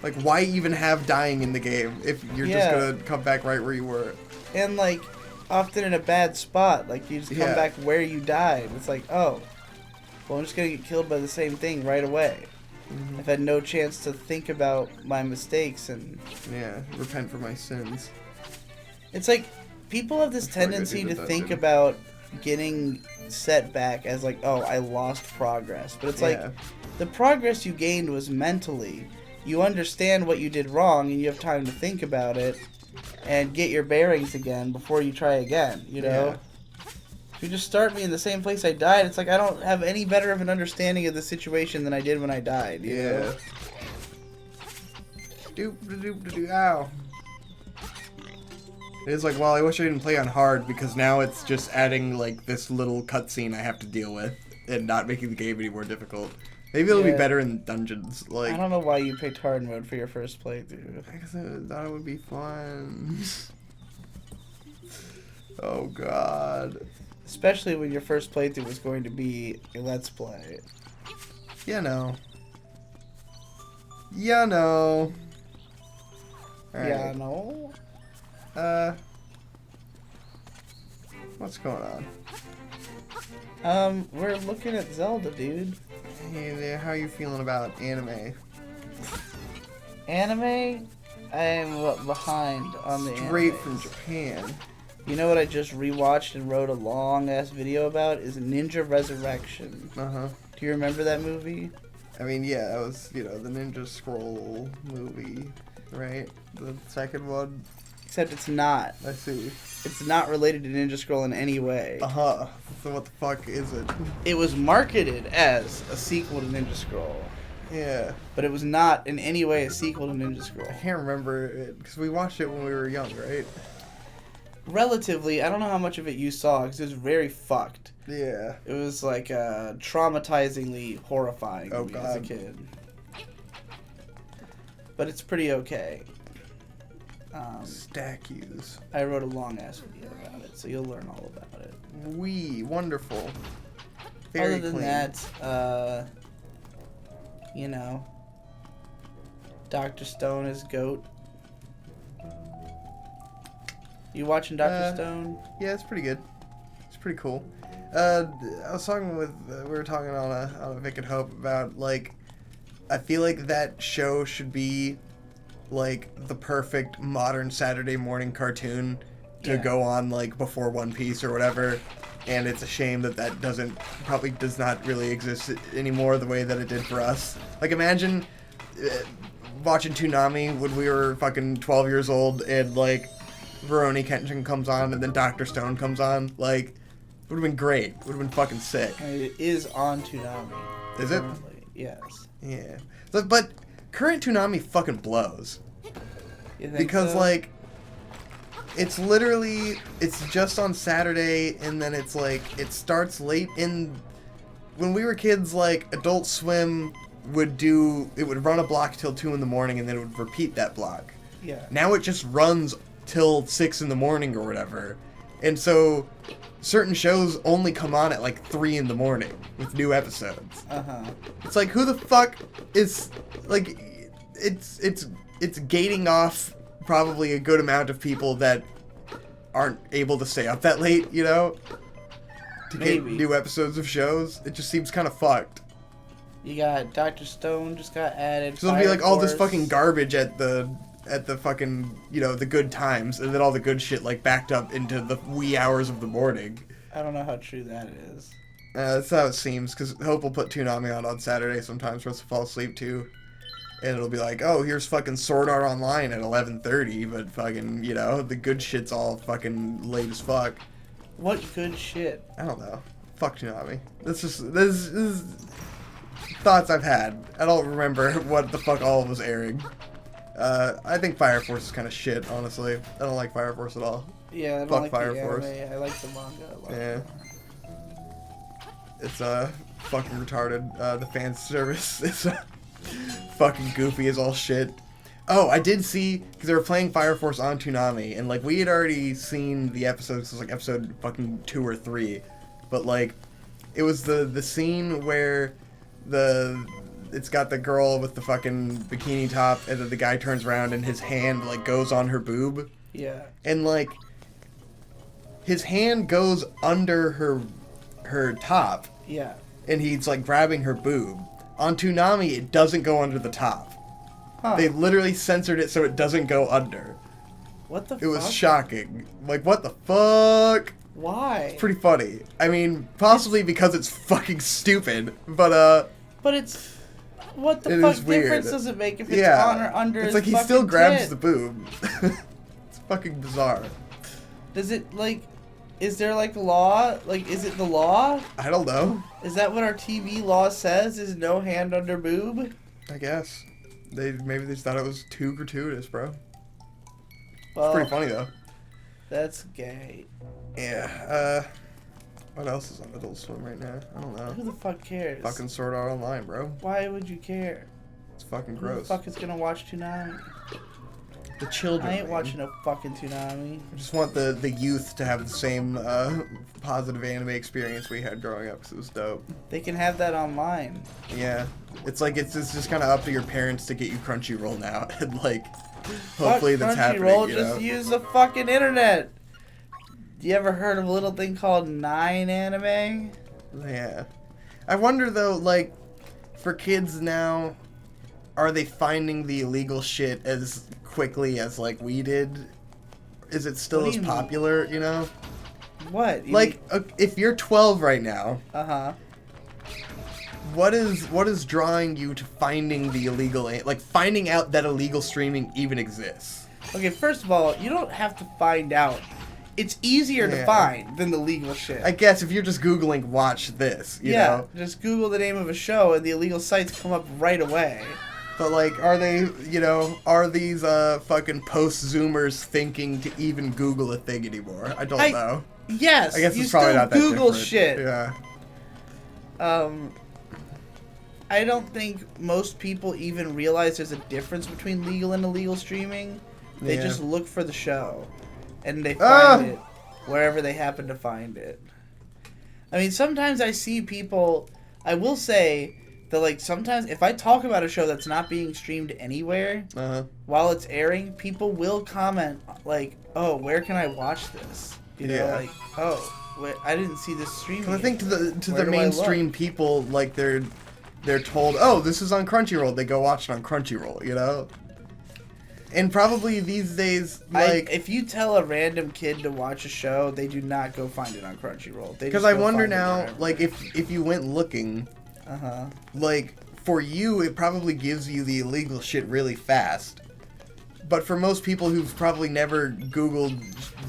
Like, why even have dying in the game if you're just gonna come back right where you were? And, like, often in a bad spot. Like, you just come back where you died. It's like, oh, well, I'm just gonna get killed by the same thing right away. Mm-hmm. I've had no chance to think about my mistakes and... Yeah, repent for my sins. It's like, people have this tendency to think about getting set back as like, oh, I lost progress. But it's like, the progress you gained was mentally. You understand what you did wrong and you have time to think about it and get your bearings again before you try again, you know? Yeah. If you just start me in the same place I died, it's like I don't have any better of an understanding of the situation than I did when I died, you know? Doop-a-doop-a-doo, ow. It's like, well, I wish I didn't play on hard because now it's just adding, like, this little cutscene I have to deal with and not making the game any more difficult. Maybe it'll be better in dungeons. Like, I don't know why you picked hard mode for your first playthrough. Because I thought it would be fun. Oh, God. Especially when your first playthrough was going to be a Let's Play. You know. You know. All Yeah, right. no. What's going on? We're looking at Zelda, dude. Hey there, how are you feeling about anime? Anime? I'm behind on the Straight animes. from Japan. You know what I just rewatched and wrote a long-ass video about? Is Ninja Resurrection. Uh-huh. Do you remember that movie? I mean, yeah, that was, you know, the Ninja Scroll movie, right? The second one. Except it's not. I see. It's not related to Ninja Scroll in any way. Uh-huh. So what the fuck is it? It was marketed as a sequel to Ninja Scroll, Yeah. but it was not in any way a sequel to Ninja Scroll. I can't remember it, because we watched it when we were young, right? relatively, I don't know how much of it you saw because it was very fucked. Yeah. It was like traumatizingly horrifying to me as a kid. But it's pretty okay. Stackues. I wrote a long ass video about it, so you'll learn all about it. Wonderful. Very Other than clean. that, you know, Dr. Stone is GOAT. You watching Dr. Stone? Yeah, it's pretty good. It's pretty cool. I was talking with, we were talking on a Vic and Hope about, like, I feel like that show should be, like, the perfect modern Saturday morning cartoon to go on, like, before One Piece or whatever. And it's a shame that that probably does not really exist anymore the way that it did for us. Like, imagine watching Toonami when we were fucking 12 years old and, like, Rurouni Kenshin comes on and then Dr. Stone comes on. Like, it would have been great. It would have been fucking sick. I mean, it is on Toonami. Is it? Yes. Yeah. But current Toonami fucking blows. You think Because, so? like, it's literally, it's just on Saturday, and then it's, like, it starts late in... When we were kids, like, Adult Swim it would run a block till 2 in the morning, and then it would repeat that block. Yeah. Now it just runs till 6 in the morning or whatever. And so, certain shows only come on at, like, 3 in the morning with new episodes. Uh-huh. It's like, who the fuck is, like, it's gating off probably a good amount of people that aren't able to stay up that late, you know? To get new episodes of shows. It just seems kind of fucked. You got Dr. Stone just got added. So it'll be like all this fucking garbage at the fucking, you know, the good times, and then all the good shit, like, backed up into the wee hours of the morning. I don't know how true that is. That's how it seems, because Hope will put Toonami on Saturday sometimes for us to fall asleep to. And it'll be like, oh, here's fucking Sword Art Online at 11:30, but fucking, you know, the good shit's all fucking late as fuck. What good shit? I don't know. Fuck Toonami. This is thoughts I've had. I don't remember what the fuck all was airing. I think Fire Force is kind of shit, honestly. I don't like Fire Force at all. Yeah, I don't Fuck like Fire the Force. anime. I like the manga a lot. Yeah. It's fucking retarded. The fan service is fucking goofy as all shit. Oh, I did see, because they were playing Fire Force on Toonami, and, like, we had already seen the episodes, it was, like, episode fucking 2 or 3, but, like, it was the scene where it's got the girl with the fucking bikini top, and then the guy turns around and his hand, like, goes on her boob. Yeah. And, like, his hand goes under her top. Yeah. And he's, like, grabbing her boob. On Toonami, it doesn't go under the top. Huh. They literally censored it so it doesn't go under. What the fuck? It was shocking. Like, what the fuck? Why? It's pretty funny. I mean, possibly because it's fucking stupid, but But it's... What the it fuck is weird. difference does it make if it's on or under It's his like he fucking still grabs tit? the boob. It's fucking bizarre. Does it, like... Is there, like, law? Like, is it the law? I don't know. Is that what our TV law says? Is no hand under boob? I guess. Maybe they just thought it was too gratuitous, bro. Well, It's pretty funny, though. That's gay. Yeah, what else is on Adult Swim right now? I don't know. Who the fuck cares? Fucking Sword Art Online, bro. Why would you care? It's fucking Who gross. the fuck is gonna watch Toonami? The children. I ain't man. watching no fucking Toonami. I just want the youth to have the same positive anime experience we had growing up, because it was dope. They can have that online. Yeah. It's like, it's just kind of up to your parents to get you Crunchyroll now, and, like, hopefully Fuck that's happening, Crunchyroll, you just know? use the fucking internet. You ever heard of a little thing called 9 anime? Yeah. I wonder, though, like, for kids now, are they finding the illegal shit as quickly as, like, we did? Is it still What do as you mean? popular, you know? What? Like, if you're 12 right now, Uh-huh. what is drawing you to finding the illegal, like, finding out that illegal streaming even exists? Okay, first of all, you don't have to find out. It's easier to Yeah. find than the legal shit. I guess if you're just Googling watch this, you know? Just Google the name of a show and the illegal sites come up right away. But, like, are they, you know, are these fucking post-Zoomers thinking to even Google a thing anymore? I don't know. Yes, I guess you it's probably still not that Google different. shit. Yeah. I don't think most people even realize there's a difference between legal and illegal streaming. They just look for the show, and they find it wherever they happen to find it. I mean, sometimes I see people. I will say that, like, sometimes if I talk about a show that's not being streamed anywhere while it's airing, people will comment like, "Oh, where can I watch this?" You know, like, "Oh, I didn't see this streaming." I think to the mainstream people, like, they're told, "Oh, this is on Crunchyroll." They go watch it on Crunchyroll, you know. And probably these days, like, if you tell a random kid to watch a show, they do not go find it on Crunchyroll. Because I wonder now, like, if you went looking, like, for you, it probably gives you the illegal shit really fast. But for most people who've probably never Googled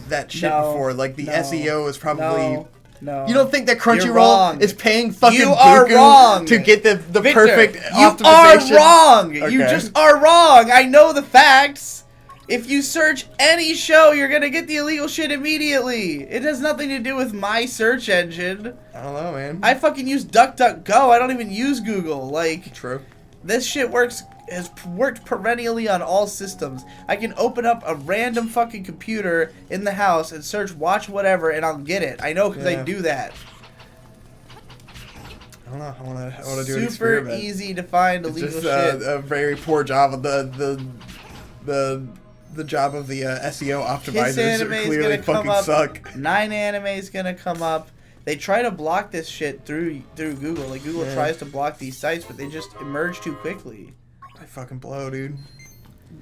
that shit before, like, the SEO is probably... No. You don't think that Crunchyroll is paying fucking buku to get the Victor, perfect optimization? You are wrong! Okay. You just are wrong! I know the facts! If you search any show, you're gonna get the illegal shit immediately! It has nothing to do with my search engine. I don't know, man. I fucking use DuckDuckGo. I don't even use Google. Like, true. This shit has worked perennially on all systems. I can open up a random fucking computer in the house and search watch whatever and I'll get it. I know because I do that. I don't know. I want to do an experiment. Super easy to find illegal shit. Just a very poor job of the job of the SEO optimizers clearly fucking suck. 9 Anime is gonna come up. They try to block this shit through Google. Like, Google tries to block these sites, but they just emerge too quickly. I fucking blow, dude.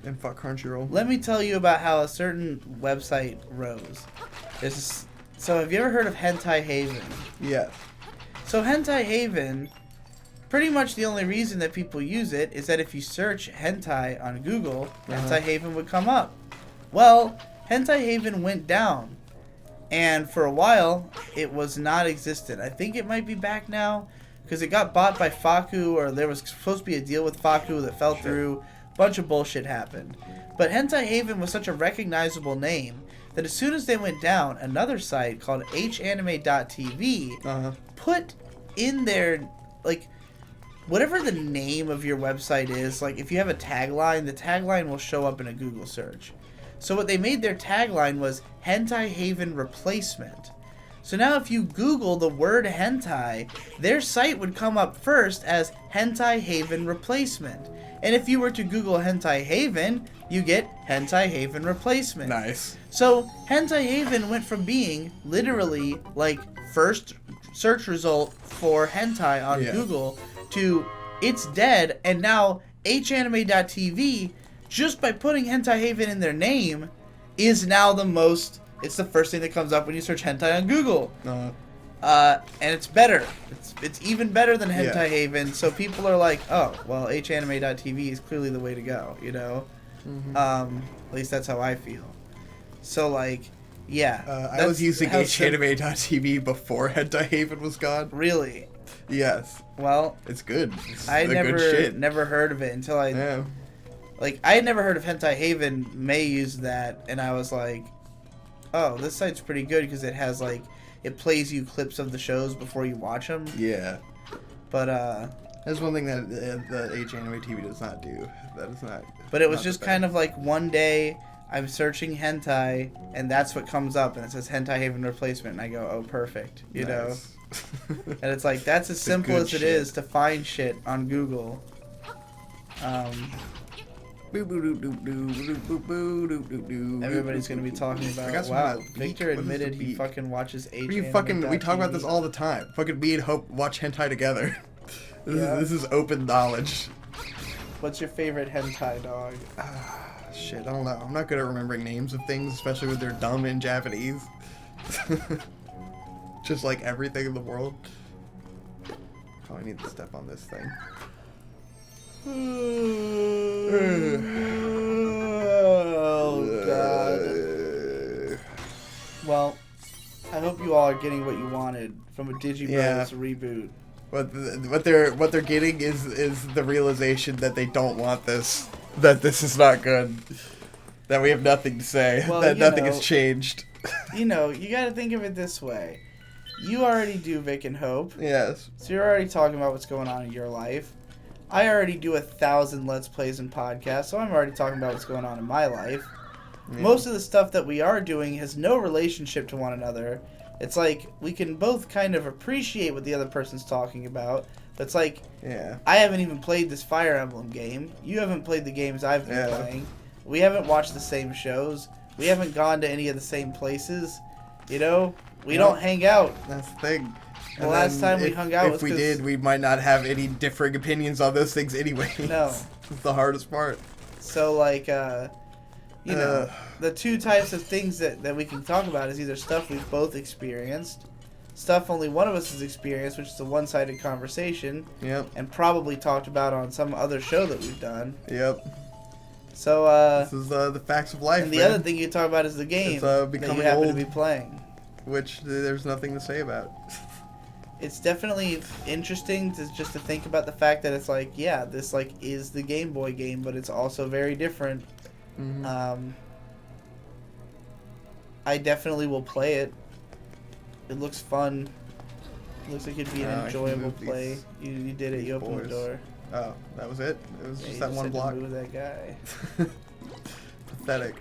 And fuck Crunchyroll. Let me tell you about how a certain website rose. So have you ever heard of Hentai Haven? Yeah. So Hentai Haven, pretty much the only reason that people use it is that if you search hentai on Google, Hentai Haven would come up. Well, Hentai Haven went down. And for a while, it was not existent. I think it might be back now, because it got bought by Faku, or there was supposed to be a deal with Faku that fell through. Bunch of bullshit happened. But Hentai Haven was such a recognizable name that as soon as they went down, another site called hanime.tv put in their, like, whatever the name of your website is, like, if you have a tagline, the tagline will show up in a Google search. So what they made their tagline was Hentai Haven Replacement. So now if you Google the word hentai, their site would come up first as Hentai Haven Replacement. And if you were to Google Hentai Haven, you get Hentai Haven Replacement. Nice. So Hentai Haven went from being literally like first search result for hentai on Google to it's dead, and now hanime.tv, just by putting Hentai Haven in their name, is now it's the first thing that comes up when you search hentai on Google. And it's better. It's even better than Hentai Haven, so people are like, oh, well, hanime.tv is clearly the way to go, you know? At least that's how I feel. So, like, yeah. I was using hanime.tv before Hentai Haven was gone. Really? Yes. Well, it's good. It's good shit. Never heard of it until I... Yeah. Like, I had never heard of Hentai Haven. May used that, and I was like, oh, this site's pretty good because it has, like, it plays you clips of the shows before you watch them. Yeah. But, that's one thing that hanime TV does not do. That is not... But it was just kind of like one day I'm searching hentai, and that's what comes up, and it says Hentai Haven Replacement, and I go, oh, perfect, you know? And it's like, that's as simple as it is to find shit on Google. Everybody's gonna be talking about, wow, Victor admitted he fucking watches hanime.tv. We talk about this all the time. Fucking me and Hope watch hentai together. This is open knowledge. What's your favorite hentai, dog? Shit, I don't know. I'm not good at remembering names of things, especially when they're dumb in Japanese. Just like everything in the world. Oh, I need to step on this thing. Oh, God. Well, I hope you all are getting what you wanted from a DIGI reboot. What they're getting is the realization that they don't want this. That this is not good. That we have nothing to say. Well, that nothing has changed. You got to think of it this way. You already do Vic and Hope. Yes. So you're already talking about what's going on in your life. I already do 1,000 Let's Plays and podcasts, so I'm already talking about what's going on in my life. Yeah. Most of the stuff that we are doing has no relationship to one another. It's like we can both kind of appreciate what the other person's talking about. But it's like, I haven't even played this Fire Emblem game. You haven't played the games I've been playing. We haven't watched the same shows. We haven't gone to any of the same places. We don't hang out. That's the thing. The last time we hung out was if we did, we might not have any differing opinions on those things anyway. No. It's the hardest part. So, like, the two types of things that we can talk about is either stuff we've both experienced, stuff only one of us has experienced, which is a one-sided conversation, and probably talked about on some other show that we've done. Yep. So, this is the facts of life, and the other thing you talk about is the game that you happen to be playing. Which there's nothing to say about. It's definitely interesting to think about the fact that it's like, this like is the Game Boy game, but it's also very different. Mm-hmm. I definitely will play it. It looks fun. It looks like it'd be an enjoyable play. You did it. You opened the door. Oh, that was it? It was just that one block. Move that guy. Pathetic.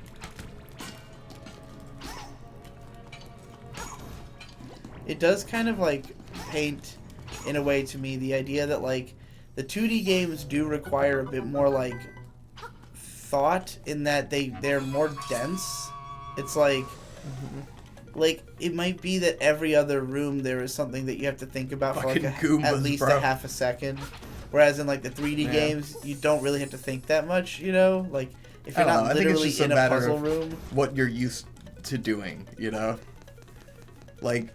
It does kind of like paint, in a way, to me, the idea that like the 2D games do require a bit more like thought in that they're more dense. It's like like it might be that every other room there is something that you have to think about for like at least a half a second, whereas in like the 3D games you don't really have to think that much, like if you're not literally in a puzzle room. What you're used to doing, like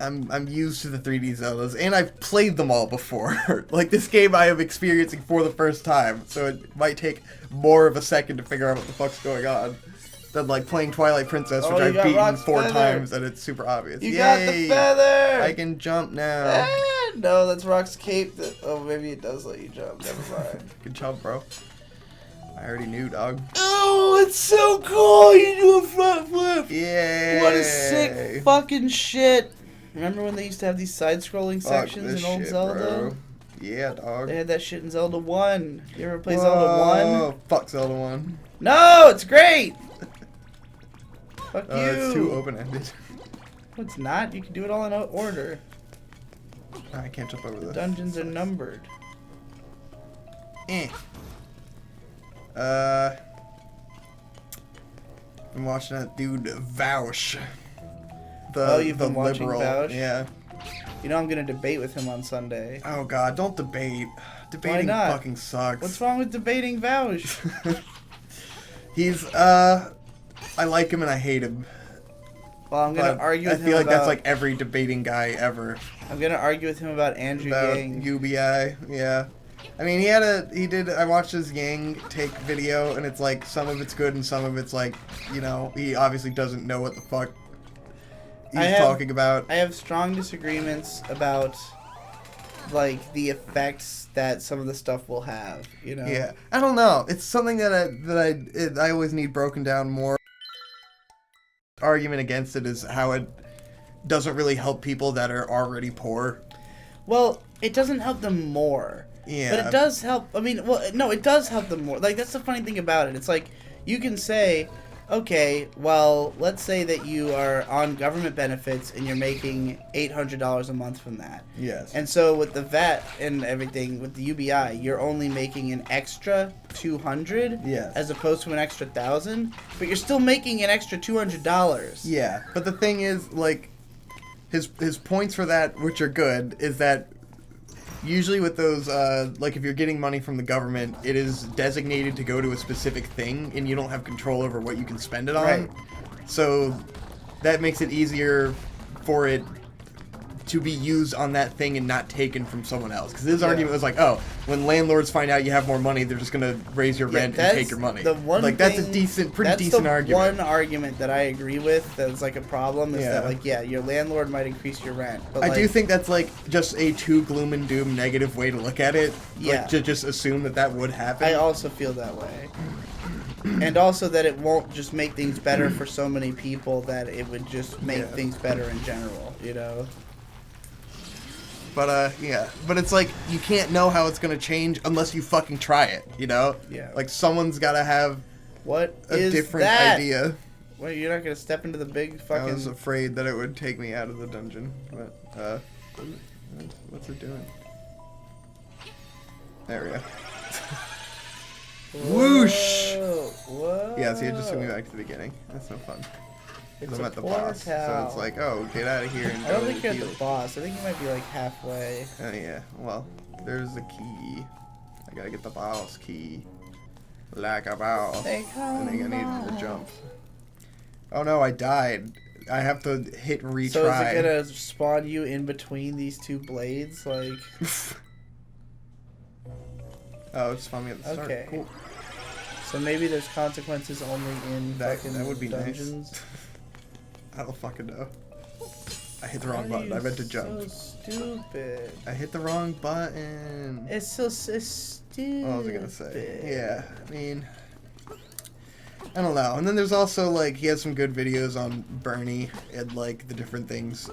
I'm used to the 3D Zeldas, and I've played them all before. Like, this game I am experiencing for the first time, so it might take more of a second to figure out what the fuck's going on than, like, playing Twilight Princess, which I've beaten 4 times, and it's super obvious. You got the feather! I can jump now. No, that's Rock's cape. Oh, maybe it does let you jump. Never mind. Good job, bro. I already knew, dog. Oh, it's so cool! You do a front flip! Yay! What a sick fucking shit! Remember when they used to have these side-scrolling sections in old Zelda? Bro. Yeah, dog. They had that shit in Zelda 1. You ever play Zelda 1? Oh, fuck Zelda 1. No, it's great! Fuck you. It's too open-ended. No, it's not. You can do it all in order. I can't jump over this. Dungeons are numbered. I'm watching that dude Vouch. You've been watching Vouch? Yeah. I'm gonna debate with him on Sunday. Oh god, don't debate. Debating fucking sucks. What's wrong with debating Vouch? He's I like him and I hate him. Well, I'm gonna argue with him I feel like that's like every debating guy ever. I'm gonna argue with him about Andrew Yang. UBI, yeah. I mean, I watched his Yang take video, and it's like, some of it's good and some of it's like, he obviously doesn't know what the fuck he's talking about. I have strong disagreements about, like, the effects that some of the stuff will have, Yeah. I don't know. It's something that I always need broken down more. Argument against it is how it doesn't really help people that are already poor. Well, it doesn't help them more. Yeah. But it does help. I mean, well, no, it does help them more. Like, that's the funny thing about it. It's like, you can say, okay, well, let's say that you are on government benefits and you're making $800 a month from that. Yes. And so with the VAT and everything, with the UBI, you're only making an extra $200. Yes. As opposed to an extra $1,000, but you're still making an extra $200. Yeah. But the thing is, like, his points for that, which are good, is that usually with those, like, if you're getting money from the government, it is designated to go to a specific thing, and you don't have control over what you can spend it on. Right. So that makes it easier for it to be used on that thing and not taken from someone else. Because his argument was like, oh, when landlords find out you have more money, they're just going to raise your rent and take your money. That's a pretty decent argument. One argument that I agree with that's like a problem is that like, your landlord might increase your rent. But I do think that's like just a too gloom and doom negative way to look at it. Yeah. Like, to just assume that would happen. I also feel that way. And also that it won't just make things better for so many people that it would just make things better in general, you know? But, But it's like, you can't know how it's going to change unless you fucking try it, you know? Yeah. Like, someone's got to have a different idea. Well, you're not going to step into the big fucking... I was afraid that it would take me out of the dungeon. But, what's it doing? There we go. Whoosh! Whoa. Yeah, see, it just took me back to the beginning. That's no fun. I'm at the boss, so it's like, oh, get out of here and I don't think you're at the boss. I think you might be like halfway. Oh yeah, well, there's the key. I gotta get the boss key. Like a boss. I think I need to jump. Oh no, I died. I have to hit retry. So is it gonna spawn you in between these two blades, like? Oh, it spawned me at the start. Okay. Cool. So maybe there's consequences only in fucking that would be dungeons. Nice. I don't fucking know. I hit the wrong button. I meant to jump. So stupid. I hit the wrong button. It's so stupid. What was I gonna say? Yeah, I mean, I don't know. And then there's also like he has some good videos on Bernie and like the different things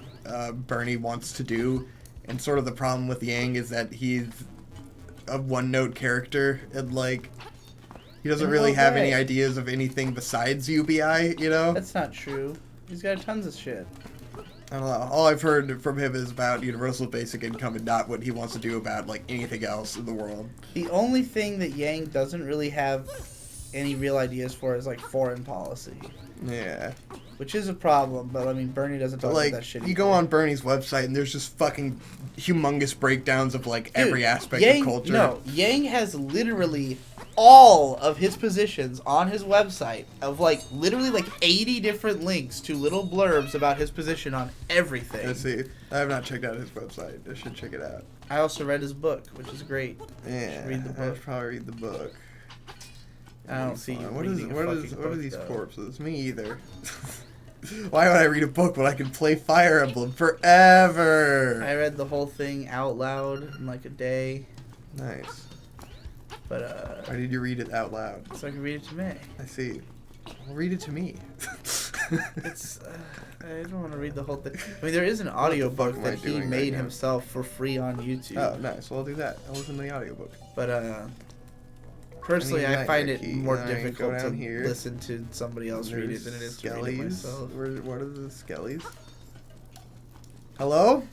Bernie wants to do, and sort of the problem with Yang is that he's a one-note character and like he doesn't really have any ideas of anything besides UBI, you know? That's not true. He's got tons of shit. I don't know. All I've heard from him is about universal basic income and not what he wants to do about like anything else in the world. The only thing that Yang doesn't really have any real ideas for is like foreign policy. Yeah. Which is a problem, but I mean Bernie doesn't talk about that shit either. You go on Bernie's website and there's just fucking humongous breakdowns of like every aspect of culture. No, Yang has literally all of his positions on his website of like literally like 80 different links to little blurbs about his position on everything. Let's see. I have not checked out his website. I should check it out. I also read his book, which is great. Yeah. Read the book. I should probably read the book. I don't see you what are these though. corpses? Me either. Why would I read a book when I can play Fire Emblem forever? I read the whole thing out loud in like a day. Nice. But why did you read it out loud? So I can read it to May. I see. Well, read it to me. It's I don't want to read the whole thing. I mean, there is an audiobook that he made himself for free on YouTube. Oh, nice. Well, I'll do that. I'll listen to the audiobook. But personally, I find it more difficult to listen to somebody else read it than it is to read it myself. What are the skellies? Hello?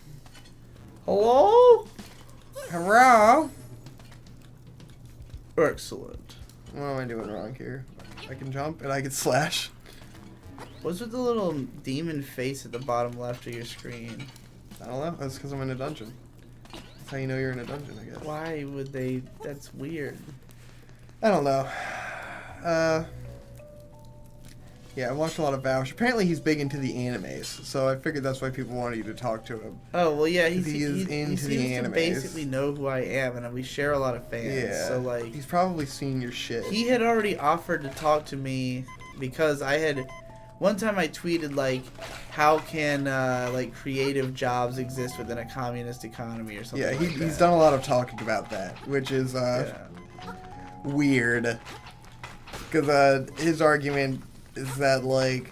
Hello? Hello? Excellent. What am I doing wrong here? I can jump and I can slash. What's with the little demon face at the bottom left of your screen? I don't know. That's because I'm in a dungeon. That's how you know you're in a dungeon, I guess. Why would they? That's weird. I don't know. Yeah, I watched a lot of Vouch. Apparently he's big into the animes, so I figured that's why people wanted you to talk to him. Oh, well, yeah, he seems to basically know who I am, and we share a lot of fans. Yeah, so, like, he's probably seen your shit. He had already offered to talk to me because I had... One time I tweeted, like, how can, like, creative jobs exist within a communist economy or something like that. Yeah, he's done a lot of talking about that, which is, weird. Because, his argument is that, like,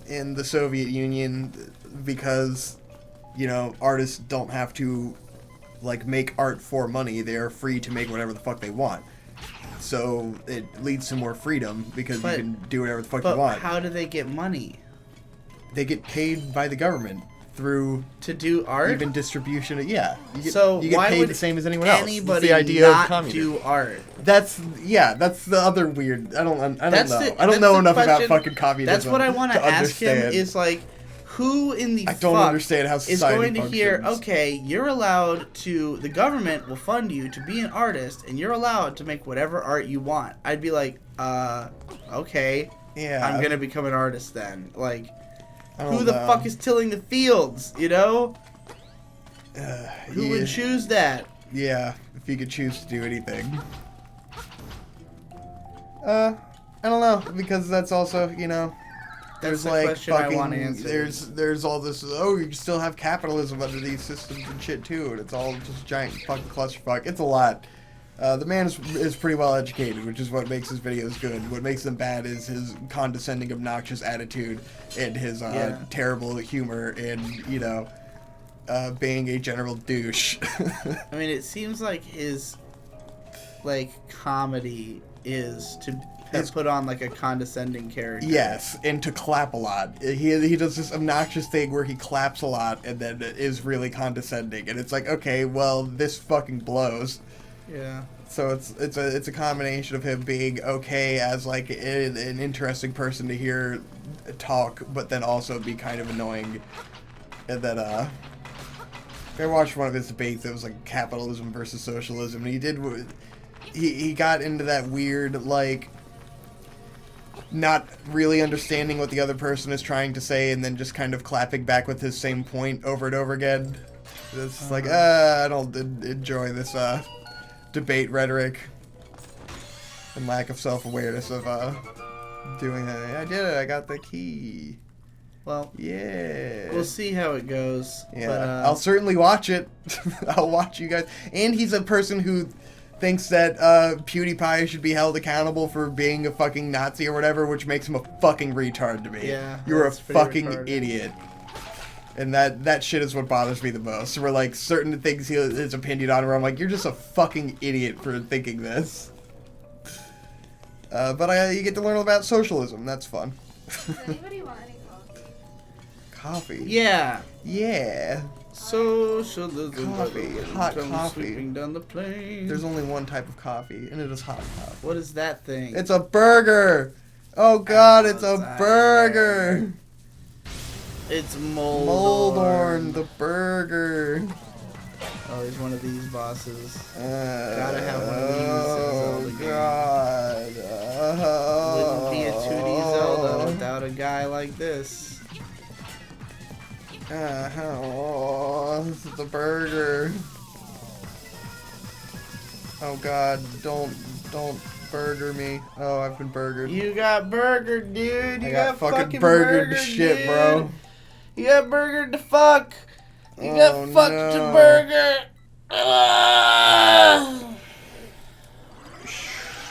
in the Soviet Union, because, you know, artists don't have to, like, make art for money, they are free to make whatever the fuck they want. So it leads to more freedom because you can do whatever the fuck you want. But how do they get money? They get paid by the government through to do art. Even distribution. Yeah. You get why paid would the same as anyone else. Anybody the idea not of communism. Do art? That's the other weird. I don't know. I don't know enough about fucking communism. That's what I want to ask him. Is like, who in the I don't understand how society is going to hear, functions. okay, you're allowed to, the government will fund you to be an artist, and you're allowed to make whatever art you want. I'd be like, okay, yeah, I'm gonna become an artist then. Like, who the fuck is tilling the fields, you know? Who would choose that? Yeah, if you could choose to do anything. I don't know, because that's also, you know, there's the like question I want fucking, answered. there's all this, oh, you still have capitalism under these systems and shit too, and it's all just giant fucking clusterfuck. It's a lot. The man is pretty well educated, which is what makes his videos good. What makes them bad is his condescending, obnoxious attitude and his terrible humor and, you know, being a general douche. I mean, it seems like his, like, comedy is to put on, like, a condescending character. Yes, and to clap a lot. He does this obnoxious thing where he claps a lot and then is really condescending. And it's like, okay, well, this fucking blows. Yeah. So it's a combination of him being okay as like an interesting person to hear talk, but then also be kind of annoying. And then I watched one of his debates that was like capitalism versus socialism, and he got into that weird like not really understanding what the other person is trying to say, and then just kind of clapping back with his same point over and over again. It's like I don't enjoy this debate rhetoric and lack of self-awareness of doing that. I did it. I got the key. Well, yeah. We'll see how it goes. Yeah, but, I'll certainly watch it. I'll watch you guys. And he's a person who thinks that PewDiePie should be held accountable for being a fucking Nazi or whatever, which makes him a fucking retard to me. Yeah, you're a fucking retarded. idiot. And that shit is what bothers me the most. Where like certain things his opinion on, where I'm like, you're just a fucking idiot for thinking this. But you get to learn about socialism. That's fun. Does anybody want any coffee? Coffee. Yeah. Yeah. Socialism. Coffee. Hot Come coffee. sweeping down the plain. There's only one type of coffee, and it is hot coffee. What is that thing? It's a burger. Oh God, it's a Outside. burger. It's Moldorn, the burger. Oh, he's one of these bosses. Gotta have one of these in a Zelda game. God. Wouldn't be a 2D Zelda without a guy like this. This is the burger. Oh God, don't burger me. Oh, I've been burgered. You got burgered, dude. You I got fucking fucking burgered to burgered, shit, dude. bro. You got burgered to fuck. You got Oh, fucked no. to burger. Ah!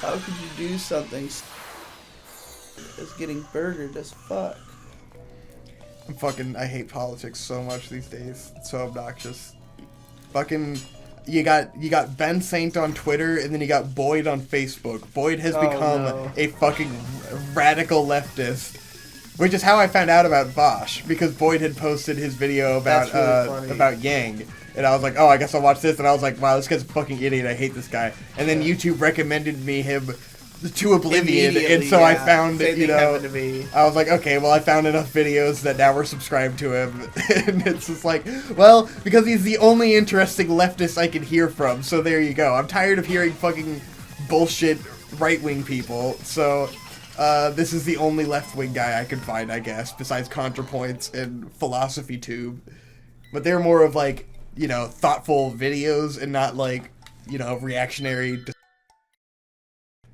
How could you do something as getting burgered as fuck? I hate politics so much these days. It's so obnoxious. Fucking, you got Ben Saint on Twitter, and then you got Boyd on Facebook. Boyd has become a fucking radical leftist, which is how I found out about Bosch, because Boyd had posted his video about really about Yang. And I was like, oh, I guess I'll watch this. And I was like, wow, this guy's a fucking idiot. I hate this guy. And then YouTube recommended me him to oblivion. And so I found, you know, I was like, okay, well, I found enough videos that now we're subscribed to him. And it's just like, well, because he's the only interesting leftist I can hear from. So there you go. I'm tired of hearing fucking bullshit right-wing people. So this is the only left-wing guy I can find, I guess, besides ContraPoints and Philosophy Tube. But they're more of like, you know, thoughtful videos and not like, you know, reactionary.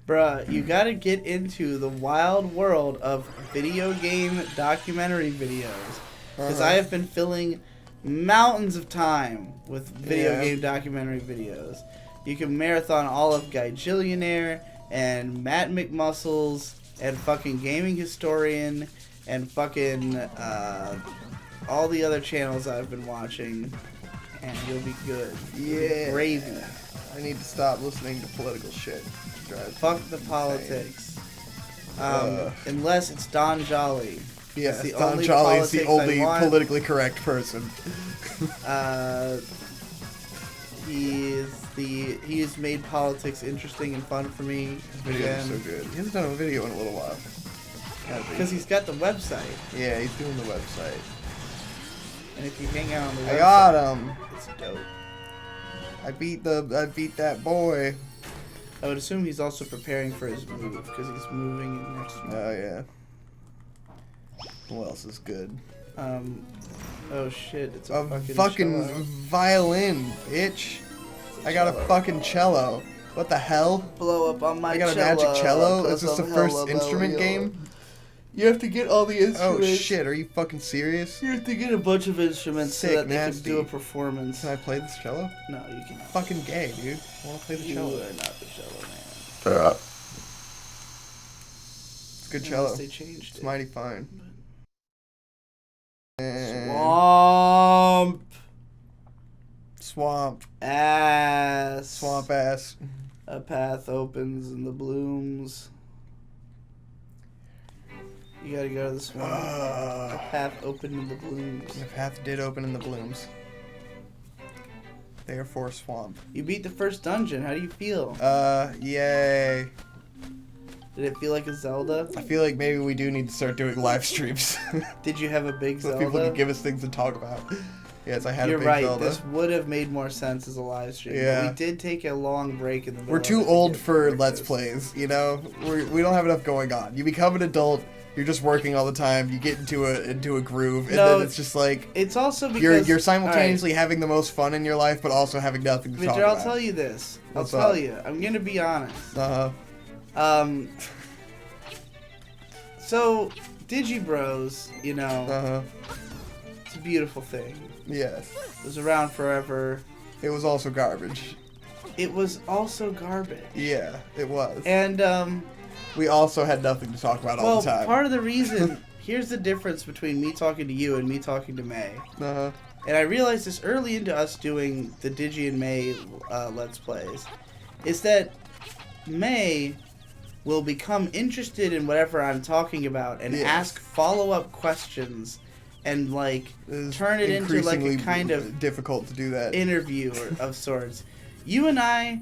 Bruh, you gotta get into the wild world of video game documentary videos. Because I have been filling mountains of time with video game documentary videos. You can marathon all of Gajillionaire and Matt McMuscles and fucking Gaming Historian and fucking all the other channels I've been watching. And you'll be good. Yeah. Gravy. I need to stop listening to political shit. Fuck the politics. Unless it's Don Jolly. Yes, the Don only Jolly is the politics I only want. politically correct person. He has made politics interesting and fun for me. His videos are so good. He hasn't done a video in a little while. Because he's got the website. Yeah, he's doing the website. And if you hang out on the website, I got him. It's dope. I beat that boy. I would assume he's also preparing for his move because he's moving in next month. Oh yeah. Who else is good? Oh shit! It's A a fucking cello. violin, bitch. I got a fucking cello. What the hell? Blow up on my I got a cello, magic cello? Is 'cause this the I'm first hella instrument mellow. game? You have to get all the instruments. Oh shit, are you fucking serious? You have to get a bunch of instruments so Sick, that they can nasty. do a performance. Can I play this cello? No, you cannot. Fucking gay, dude. I wanna play the You cello. are not the cello man. It's a good cello. Unless they changed It's it. mighty fine. Swamp Swamp. ass. Swamp ass. A path opens in the blooms. You gotta go to the swamp. A path opened in the blooms. The path did open in the blooms. Therefore, swamp. You beat the first dungeon. How do you feel? Yay. Did it feel like a Zelda? I feel like maybe we do need to start doing live streams. Did you have a big So Zelda? people can give us things to talk about. Yes, I had You're a big right. Zelda. This would have made more sense as a live stream. Yeah. But we did take a long break in the middle. We're of too it to old get for through Let's this. Plays, you know? We don't have enough going on. You become an adult, you're just working all the time, you get into a groove, and No, then it's just like... It's also because You're simultaneously having the most fun in your life, but also having nothing to talk Victor, about. I'll tell you this. What's I'll tell up? you. I'm gonna be honest. Uh-huh. So Digi Bros, you know, Uh-huh. it's a beautiful thing. Yes. It was around forever. It was also garbage. It was also garbage. Yeah, it was. And We also had nothing to talk about all well, the time. part of the reason here's the difference between me talking to you and me talking to May. Uh-huh. And I realized this early into us doing the Digi and May Let's Plays, is that May will become interested in whatever I'm talking about and Yes. ask follow-up questions and, like, It's turn it into, like, a increasingly kind of difficult to do that. interview of sorts. You and I,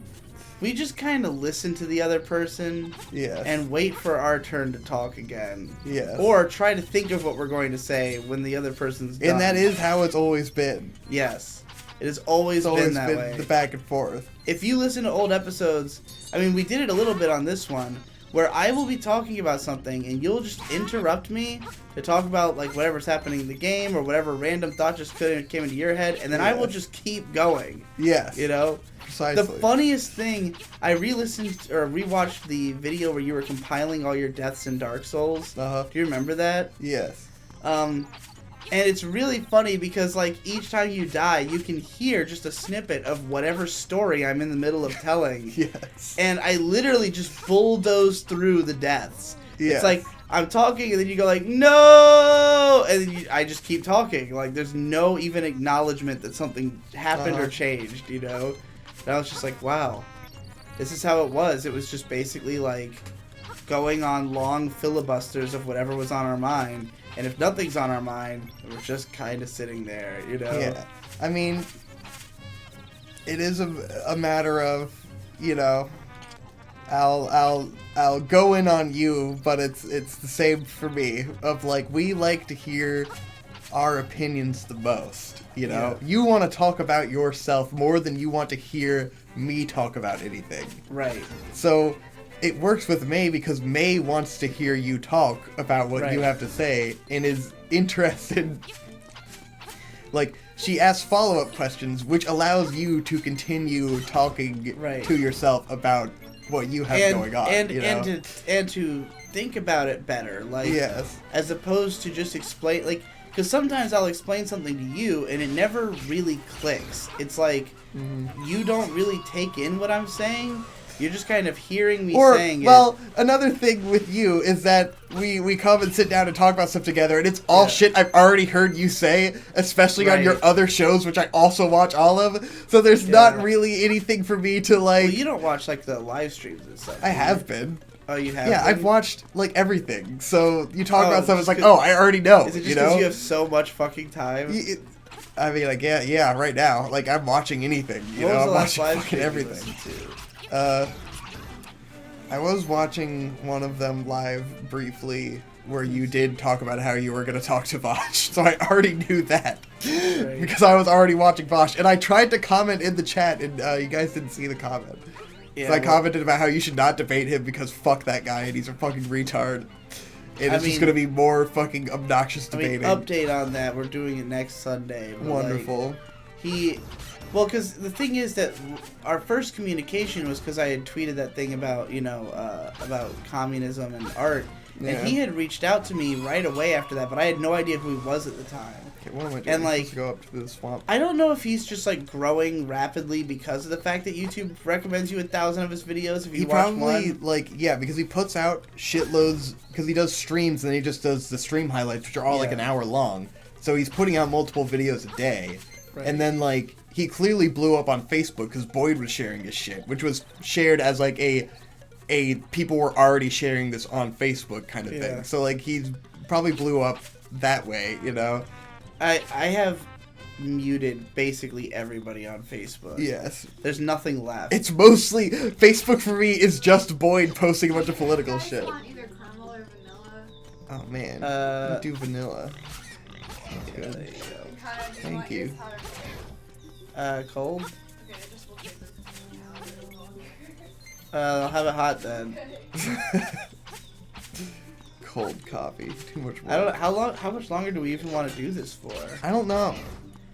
we just kind of listen to the other person Yes. and wait for our turn to talk again. Yes. Or try to think of what we're going to say when the other person's done. And that is how it's always been. Yes. It has always It's always been that way. the back and forth. If you listen to old episodes, I mean, we did it a little bit on this one, where I will be talking about something and you'll just interrupt me to talk about, like, whatever's happening in the game or whatever random thought just came into your head, and then I will Yes. just keep going, Yes. you know? Precisely. The funniest thing, I re-listened or rewatched the video where you were compiling all your deaths in Dark Souls. Uh-huh. Do you remember that? Yes. And it's really funny because, like, each time you die, you can hear just a snippet of whatever story I'm in the middle of telling. Yes. And I literally just bulldoze through the deaths. Yes. It's like, I'm talking, and then you go like, no! And then I just keep talking. Like, there's no even acknowledgement that something happened or changed, you know? And I was just like, wow. This is how it was. It was just basically, like, going on long filibusters of whatever was on our mind. And if nothing's on our mind, we're just kind of sitting there, you know? Yeah. I mean, it is a matter of, you know, I'll go in on you, but it's the same for me. Of, like, we like to hear our opinions the most, you know? Yeah. You want to talk about yourself more than you want to hear me talk about anything. Right. So it works with May because May wants to hear you talk about what Right. you have to say and is interested. Like, she asks follow-up questions, which allows you to continue talking Right. to yourself about what you have going on. And, you know? and to think about it better, like, Yes. as opposed to just explain, like, because sometimes I'll explain something to you and it never really clicks. It's like, you don't really take in what I'm saying. You're just kind of hearing me Or, saying well, another thing with you is that we come and sit down and talk about stuff together, and it's all Yeah. shit I've already heard you say, especially on Right. your other shows, which I also watch all of. So there's not really anything for me to, like... Well, you don't watch, like, the live streams and stuff. I do you? have been. Oh, you have? Yeah, I've been? watched, like, everything. So you talk Oh, about stuff, it's just like, 'cause- oh, I already know, Is it just you because know? you have so much fucking time? I mean, like, yeah, right now. Like, I'm watching anything, you What know? was I'm the last watching live fucking stream you everything. listened to? I was watching one of them live briefly where you did talk about how you were going to talk to Vosh, so I already knew that. Right. Because I was already watching Vosh, and I tried to comment in the chat, and you guys didn't see the comment. Yeah, So I well- commented about how you should not debate him because fuck that guy, and he's a fucking retard. And it's just going to be more fucking obnoxious debating. Update on that. We're doing it next Sunday. Wonderful. Well, because the thing is that our first communication was because I had tweeted that thing about, about communism and art. Yeah. And he had reached out to me right away after that, but I had no idea who he was at the time. Okay, what am I doing? And, Let's go up to the swamp. I don't know if he's just, growing rapidly because of the fact that YouTube recommends you 1,000 of his videos if you watch one. Because he puts out shitloads, because he does streams, and then he just does the stream highlights, which are all, an hour long. So he's putting out multiple videos a day. Right. And then, he clearly blew up on Facebook because Boyd was sharing his shit, which was shared as, a people were already sharing this on Facebook kind of thing. So, he probably blew up that way, I have muted basically everybody on Facebook. Yes. There's nothing left. It's mostly... Facebook for me is just Boyd posting a bunch of political shit. Want either caramel or vanilla? Oh, man. Do vanilla. That's good. There you go. Thank you. Cold? Okay, I just will take this now a little longer. I'll have it hot then. Cold coffee. Too much water. I don't know how much longer do we even want to do this for? I don't know.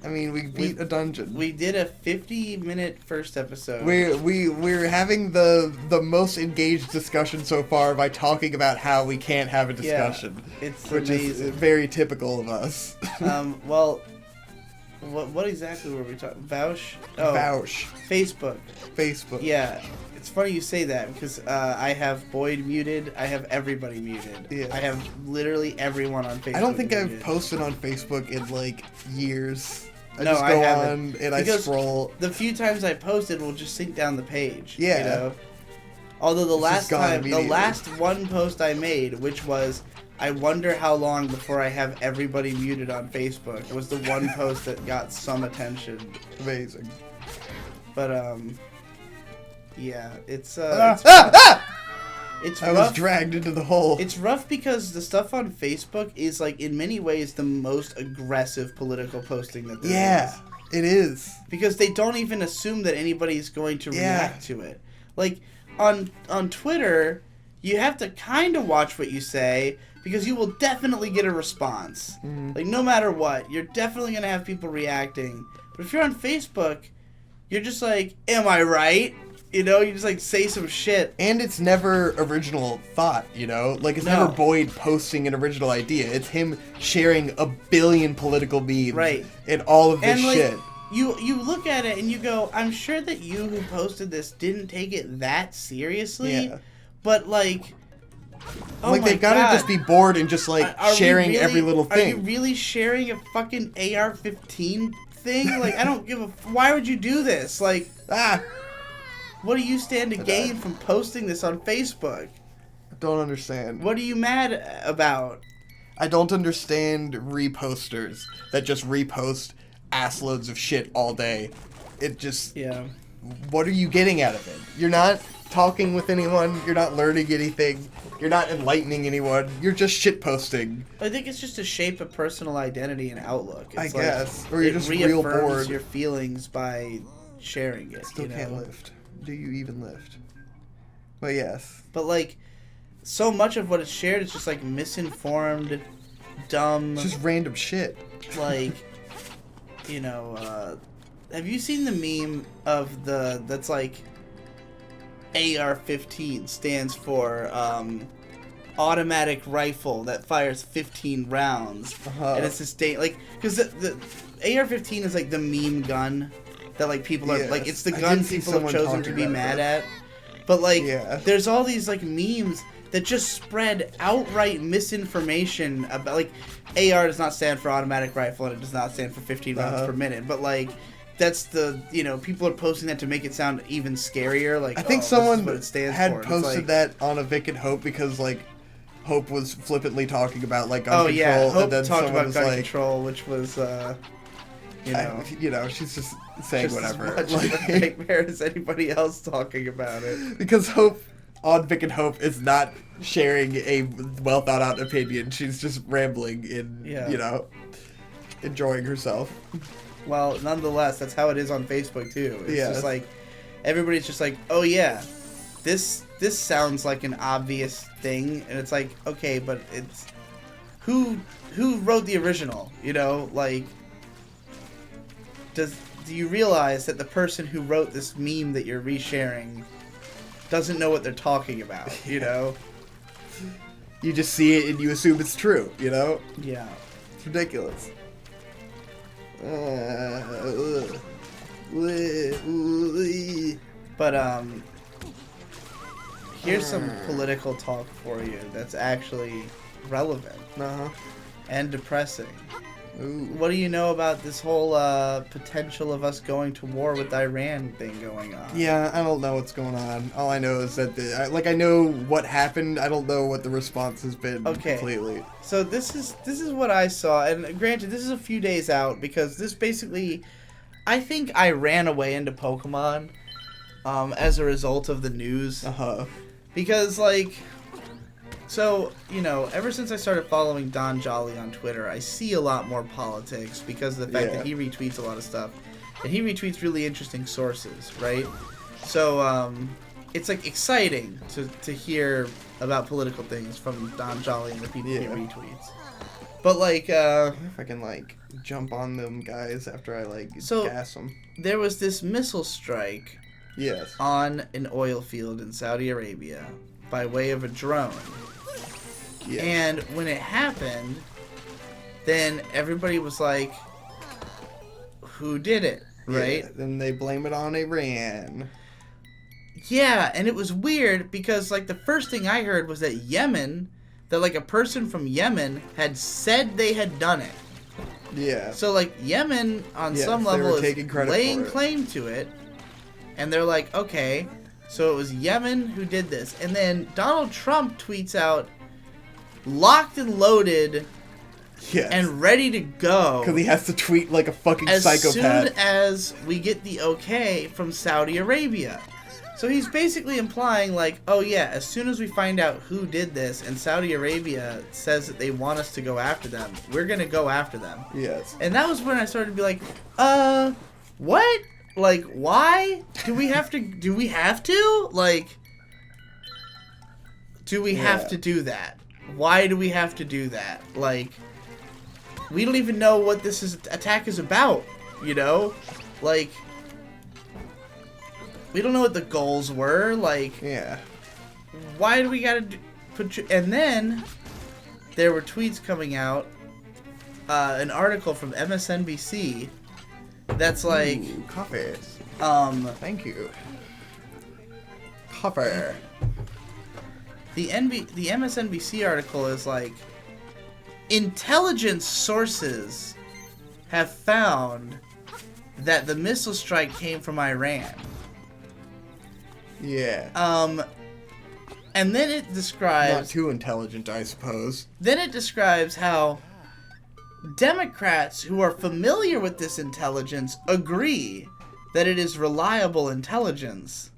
I mean, we beat a dungeon. We did a 50-minute first episode. We're having the most engaged discussion so far by talking about how we can't have a discussion. Yeah, it's which amazing. is very typical of us. Well, what exactly were we talking? Vouch? Oh, Vouch. Facebook. Yeah. It's funny you say that because I have Boyd muted. I have everybody muted. Yeah. I have literally everyone on Facebook. I don't think muted. I've posted on Facebook in years. I no, just go I haven't. on and I scroll. The few times I posted will just sync down the page. Yeah. Although the last one post I made, which was, I wonder how long before I have everybody muted on Facebook, was the one post that got some attention. Amazing. But yeah, it's it's I rough. was dragged into the hole. It's rough because the stuff on Facebook is in many ways the most aggressive political posting that there is. Yeah, it is. Because they don't even assume that anybody's going to react to it. On Twitter, you have to kind of watch what you say because you will definitely get a response. Mm-hmm. No matter what, you're definitely going to have people reacting. But if you're on Facebook, you're just am I right? You just say some shit. And it's never original thought, it's never Boyd posting an original idea. It's him sharing a billion political memes. Right. And all of this shit. You look at it and you go, I'm sure that you who posted this didn't take it that seriously. Yeah. But oh they've got to just be bored and just sharing every little thing. Are you really sharing a fucking AR-15 thing? I don't give a... Why would you do this? What do you stand to gain from posting this on Facebook? I don't understand. What are you mad about? I don't understand reposters that just repost assloads of shit all day. It just... Yeah. What are you getting out of it? You're not talking with anyone. You're not learning anything. You're not enlightening anyone. You're just shit posting. I think it's just a shape of personal identity and outlook. It's I guess. Or you're just real bored. It reaffirms your feelings by sharing it. Still can't lift. Do you even lift? But yes. But so much of what is shared is just misinformed, dumb. It's just random shit. Have you seen the meme of that's AR-15 stands for automatic rifle that fires 15 rounds, and it's this because the AR-15 is the meme gun that people are it's the gun people have chosen to be mad at, but there's all these memes that just spread outright misinformation about AR does not stand for automatic rifle and it does not stand for 15 rounds per minute, but that's the people are posting that to make it sound even scarier. I think someone what it stands had for. posted that on a Vic and Hope because Hope was flippantly talking about gun control. Yeah, Hope and then talked about gun control, which was she's just saying just whatever. As much of a nightmare as anybody else talking about it. Because Hope on Vic and Hope is not sharing a well thought out opinion. She's just rambling enjoying herself. Well, nonetheless, that's how it is on Facebook too. It's just everybody's just oh yeah, this sounds like an obvious thing, and it's like, okay, but it's who wrote the original? You know, like, do you realize that the person who wrote this meme that you're resharing doesn't know what they're talking about? You know, you just see it and you assume it's true. You know? Yeah, it's ridiculous. But here's some political talk for you that's actually relevant and depressing. Ooh. What do you know about this whole potential of us going to war with Iran thing going on? Yeah, I don't know what's going on. All I know is that I know what happened. I don't know what the response has been completely. So this is what I saw, and granted, this is a few days out because this basically, I think I ran away into Pokemon as a result of the news. Because like. So, you know, ever since I started following Don Jolly on Twitter, I see a lot more politics because of the fact that he retweets a lot of stuff. And he retweets really interesting sources, right? So, it's, like, exciting to hear about political things from Don Jolly and the people he retweets. But, like, if I can, like, jump on them guys after I, like, gas them. There was this missile strike on an oil field in Saudi Arabia by way of a drone. Yes. And when it happened, then everybody was like, who did it, right? Yeah, then they blame it on Iran. Yeah, and it was weird because, like, the first thing I heard was that Yemen, that, like, a person from Yemen had said they had done it. Yeah. So, like, Yemen, on some level, is laying claim to it. And they're like, okay, so it was Yemen who did this. And then Donald Trump tweets out, locked and loaded and ready to go. Because he has to tweet like a fucking psychopath. As soon as we get the okay from Saudi Arabia. So he's basically implying like, oh yeah, as soon as we find out who did this and Saudi Arabia says that they want us to go after them, we're going to go after them. Yes. And that was when I started to be like, what? Like, why? Do we have to? Like, do we have to do that? Why do we have to do that? Like, we don't even know what this attack is about, you know? Like, we don't know what the goals were, like... Yeah. Why do we gotta and then, there were tweets coming out, an article from MSNBC, that's like... Ooh, coffee. Thank you. Coffee. The MSNBC article is like, intelligence sources have found that the missile strike came from Iran. Yeah. And then it describes... Not too intelligent, I suppose. Then it describes how Democrats who are familiar with this intelligence agree that it is reliable intelligence.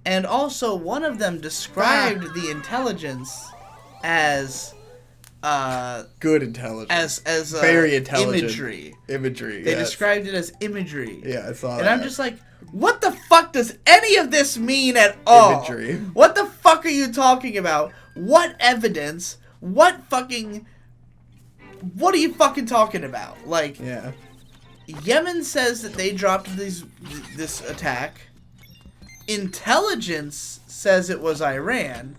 And also, one of them described the intelligence as good intelligence. As very intelligent imagery. They described it as imagery. Yeah, I saw that. And I'm just like, what the fuck does any of this mean at all? Imagery. What the fuck are you talking about? What evidence? What are you fucking talking about? Like, Yemen says that they dropped this attack. Intelligence says it was Iran.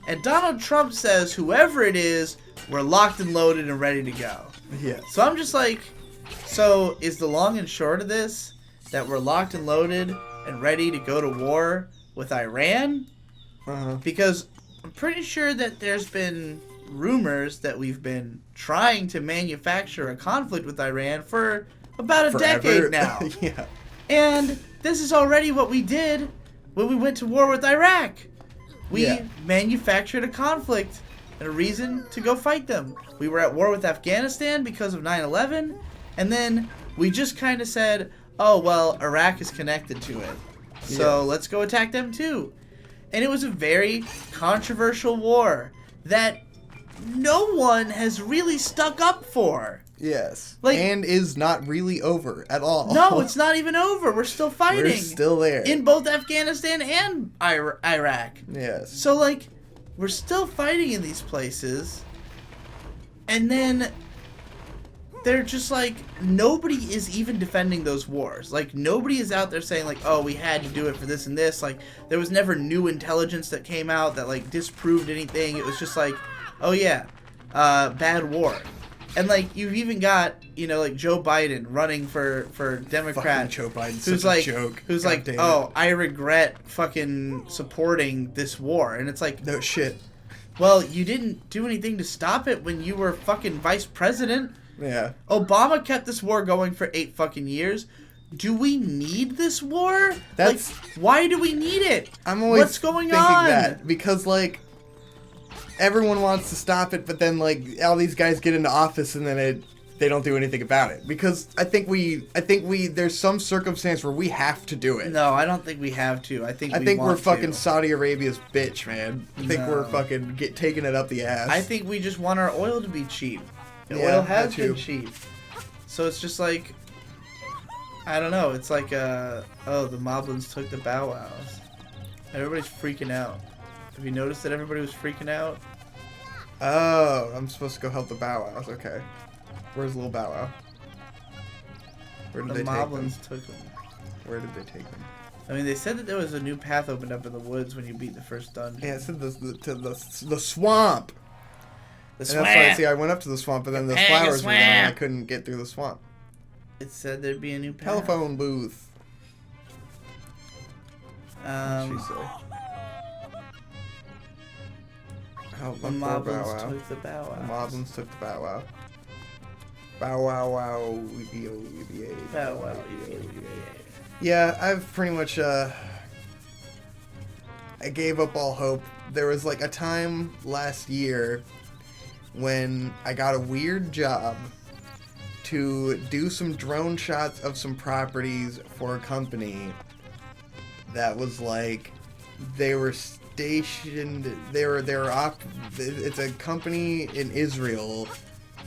And Donald Trump says, whoever it is, we're locked and loaded and ready to go. Yeah. So I'm just like, so is the long and short of this that we're locked and loaded and ready to go to war with Iran? Because I'm pretty sure that there's been rumors that we've been trying to manufacture a conflict with Iran for about a decade now. Yeah. And this is already what we did when we went to war with Iraq. We manufactured a conflict and a reason to go fight them. We were at war with Afghanistan because of 9/11, and then we just kind of said, oh, well, Iraq is connected to it, so let's go attack them too. And it was a very controversial war that no one has really stuck up for. Yes. Like, and is not really over at all. No, it's not even over. We're still fighting. We're still there. In both Afghanistan and Iraq. Yes. So, like, we're still fighting in these places. And then they're just like, nobody is even defending those wars. Like, nobody is out there saying, like, oh, we had to do it for this and this. Like, there was never new intelligence that came out that, like, disproved anything. It was just like, oh, yeah, bad war. And, like, you've even got, you know, like, Joe Biden running for Democrat. Fucking Joe Biden's who's such like, a joke. Who's God like, damn it. oh, I regret fucking supporting this war. And it's like, No shit. well, you didn't do anything to stop it when you were fucking vice president. Yeah. Obama kept this war going for 8 fucking years. Do we need this war? That's... Like, why do we need it? I'm always What's going thinking on? that because, like, everyone wants to stop it, but then, like, all these guys get into office and then they don't do anything about it. Because I think there's some circumstance where we have to do it. No, I don't think we have to. I think we're fucking to. Saudi Arabia's bitch, man. I think No. we're fucking taking it up the ass. I think we just want our oil to be cheap. And Yeah, oil has that too. been cheap. So it's just like, I don't know. It's like, oh, the Moblins took the Bow Wows. Everybody's freaking out. Have you noticed that everybody was freaking out? Oh, I'm supposed to go help the Bow Wows. Okay. Where's little Bow Wow? Where did The they take them? Moblins took them. Where did they take them? I mean, they said that there was a new path opened up in the woods when you beat the first dungeon. Yeah, it said the swamp. The And swamp. that's why I went up to the swamp, and then the Goponga flowers were there, and I Swamp. couldn't get through the swamp. It said there'd be a new path. Telephone booth. What'd she say? Help The my poor Bow Moblins Wow. took the Bow The Wows. Moblins took the Bow Wow. Bow Wow Wow. EBO. Bow Wow. Yeah, I've pretty much, I gave up all hope. There was, like, a time last year when I got a weird job to do some drone shots of some properties for a company that was, like, they were stationed, it's a company in Israel,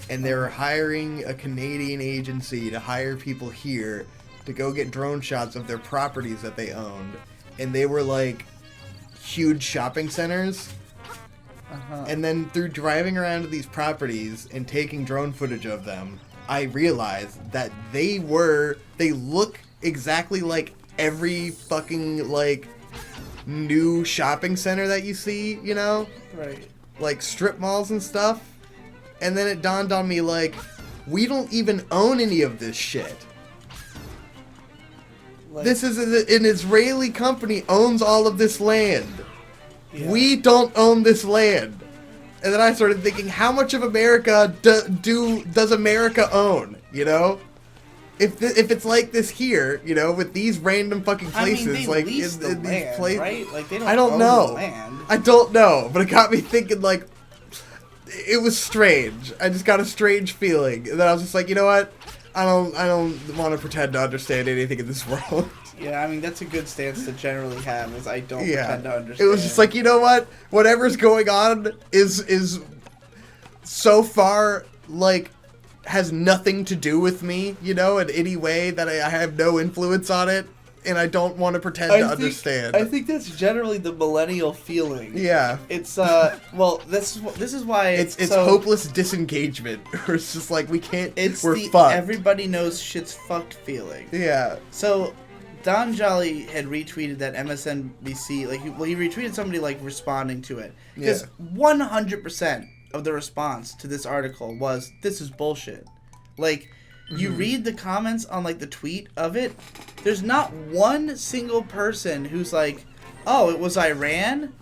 and they were hiring a Canadian agency to hire people here to go get drone shots of their properties that they owned. And they were, like, huge shopping centers. Uh-huh. And then through driving around to these properties and taking drone footage of them, I realized that they look exactly like every fucking, like, new shopping center that you see, you know? Right. Like strip malls and stuff. And then it dawned on me, like, we don't even own any of this shit. Like, This is an Israeli company owns all of this land. yeah. We don't own this land. And then I started thinking, how much of America does America own? You know, if it's like this here, you know, with these random fucking places, I mean, they like lease the in these land, places, right? Like, they don't I don't own know. the land. I don't know, but it got me thinking. Like, it was strange. I just got a strange feeling, and then I was just like, you know what? I don't want to pretend to understand anything in this world. Yeah, I mean, that's a good stance to generally have, is I don't Yeah, pretend to it understand. was just like, you know what? Whatever's going on is so far, like, has nothing to do with me, you know, in any way, that I have no influence on it, and I don't want to pretend to understand. I think that's generally the millennial feeling. Yeah. It's, well, this is why It's so, hopeless disengagement, where it's just like, we can't, we're the fucked. everybody knows shit's fucked feeling. Yeah. So, Don Jolly had retweeted that MSNBC, like, he retweeted somebody, like, responding to it. Because 100% of the response to this article was, this is bullshit. Like, you read the comments on, like, the tweet of it, there's not one single person who's like, oh, it was Iran?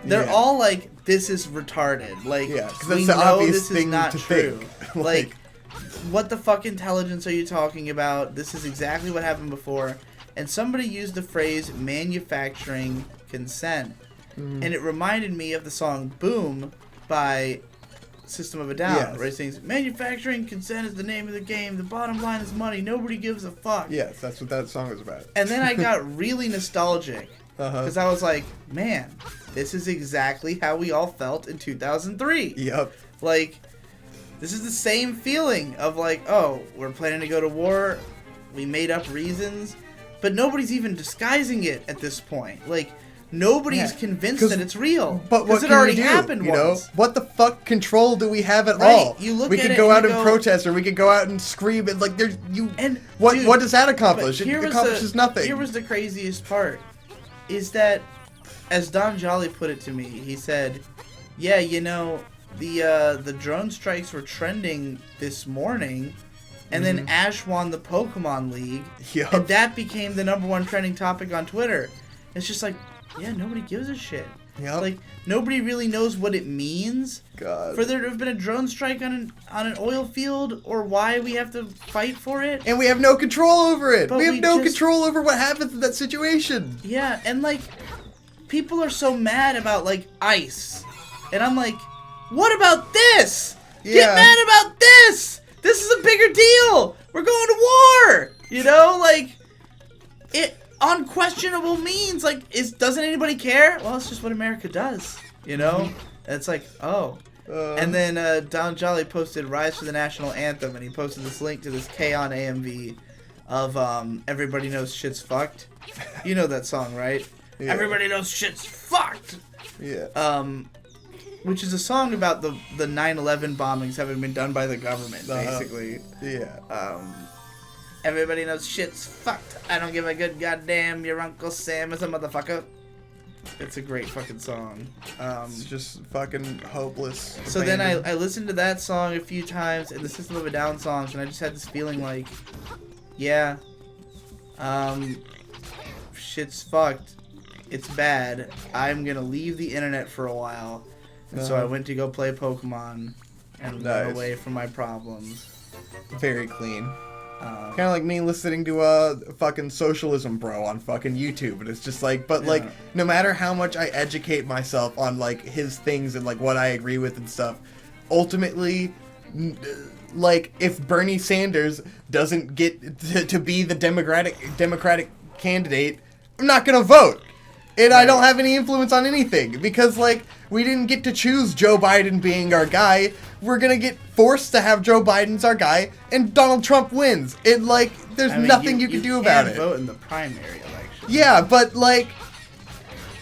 They're all like, this is retarded. Like, Yeah, 'cause we that's the know obvious this is thing not to true. think. Like, what the fuck intelligence are you talking about? This is exactly what happened before. And somebody used the phrase manufacturing consent. And it reminded me of the song Boom by System of a Down. Yes. Where it sings, manufacturing consent is the name of the game. The bottom line is money. Nobody gives a fuck. Yes, that's what that song was about. And then I got really nostalgic. Uh-huh. Because I was like, man, this is exactly how we all felt in 2003. Yep. Like, This is the same feeling of like, oh, we're planning to go to war. We made up reasons, but nobody's even disguising it at this point. Like, nobody's convinced that it's real. But what it can already we do, happened you once. know? What the fuck control do we have at all? You look we at could it go and out you and go, protest, or we could go out and scream, and like there's you. And what dude, does that accomplish? It here was accomplishes nothing. Here was the craziest part, is that, as Don Jolly put it to me, he said, "Yeah, you know, the drone strikes were trending this morning." And then Ash won the Pokemon League, and that became the #1 trending topic on Twitter. It's just like, yeah, nobody gives a shit. Yep. Like, nobody really knows what it means God. for there to have been a drone strike on an oil field, or why we have to fight for it. And we have no control over it. But We have we no just- control over what happens in that situation. Yeah, and like, people are so mad about like ice, and I'm like, what about this? Get Yeah. mad about this. This is a bigger deal. We're going to war. You know, like, it unquestionable means like doesn't anybody care? Well, it's just what America does. You know, and it's like, oh. And then Don Jolly posted "Rise for the National Anthem," and he posted this link to this K-On! AMV of "Everybody Knows Shit's Fucked." You know that song, right? Yeah. Everybody knows shit's fucked. Yeah. Which is a song about the 9/11 bombings having been done by the government, basically. Yeah. Everybody knows shit's fucked. I don't give a good goddamn. Your Uncle Sam is a motherfucker. It's a great fucking song. It's just fucking hopeless. So then abandoned. I listened to that song a few times, and the System of a Down songs, and I just had this feeling like, yeah, shit's fucked. It's bad. I'm gonna leave the internet for a while. And so I went to go play Pokemon and run away from my problems. Very clean. Kind of like me listening to a fucking socialism bro on fucking YouTube, and it's just like, but like, no matter how much I educate myself on like his things and like what I agree with and stuff, ultimately, like if Bernie Sanders doesn't get to be the Democratic candidate, I'm not gonna vote. And I don't have any influence on anything, because, like, we didn't get to choose Joe Biden being our guy. We're gonna get forced to have Joe Biden's our guy, and Donald Trump wins. And, like, there's nothing you can do about it. You can't vote in the primary election. Yeah, but, like,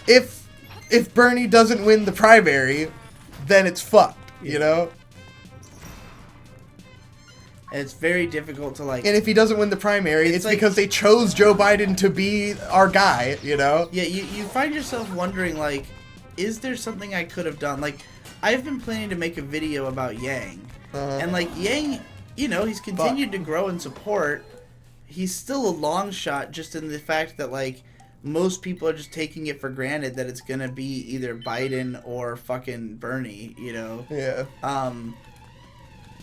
if Bernie doesn't win the primary, then it's fucked, you know? And it's very difficult to, like... And if he doesn't win the primary, it's like, because they chose Joe Biden to be our guy, you know? Yeah, you find yourself wondering, like, is there something I could have done? Like, I've been planning to make a video about Yang. And, like, Yang, you know, he's continued to grow in support. He's still a long shot, just in the fact that, like, most people are just taking it for granted that it's gonna be either Biden or fucking Bernie, you know? Yeah.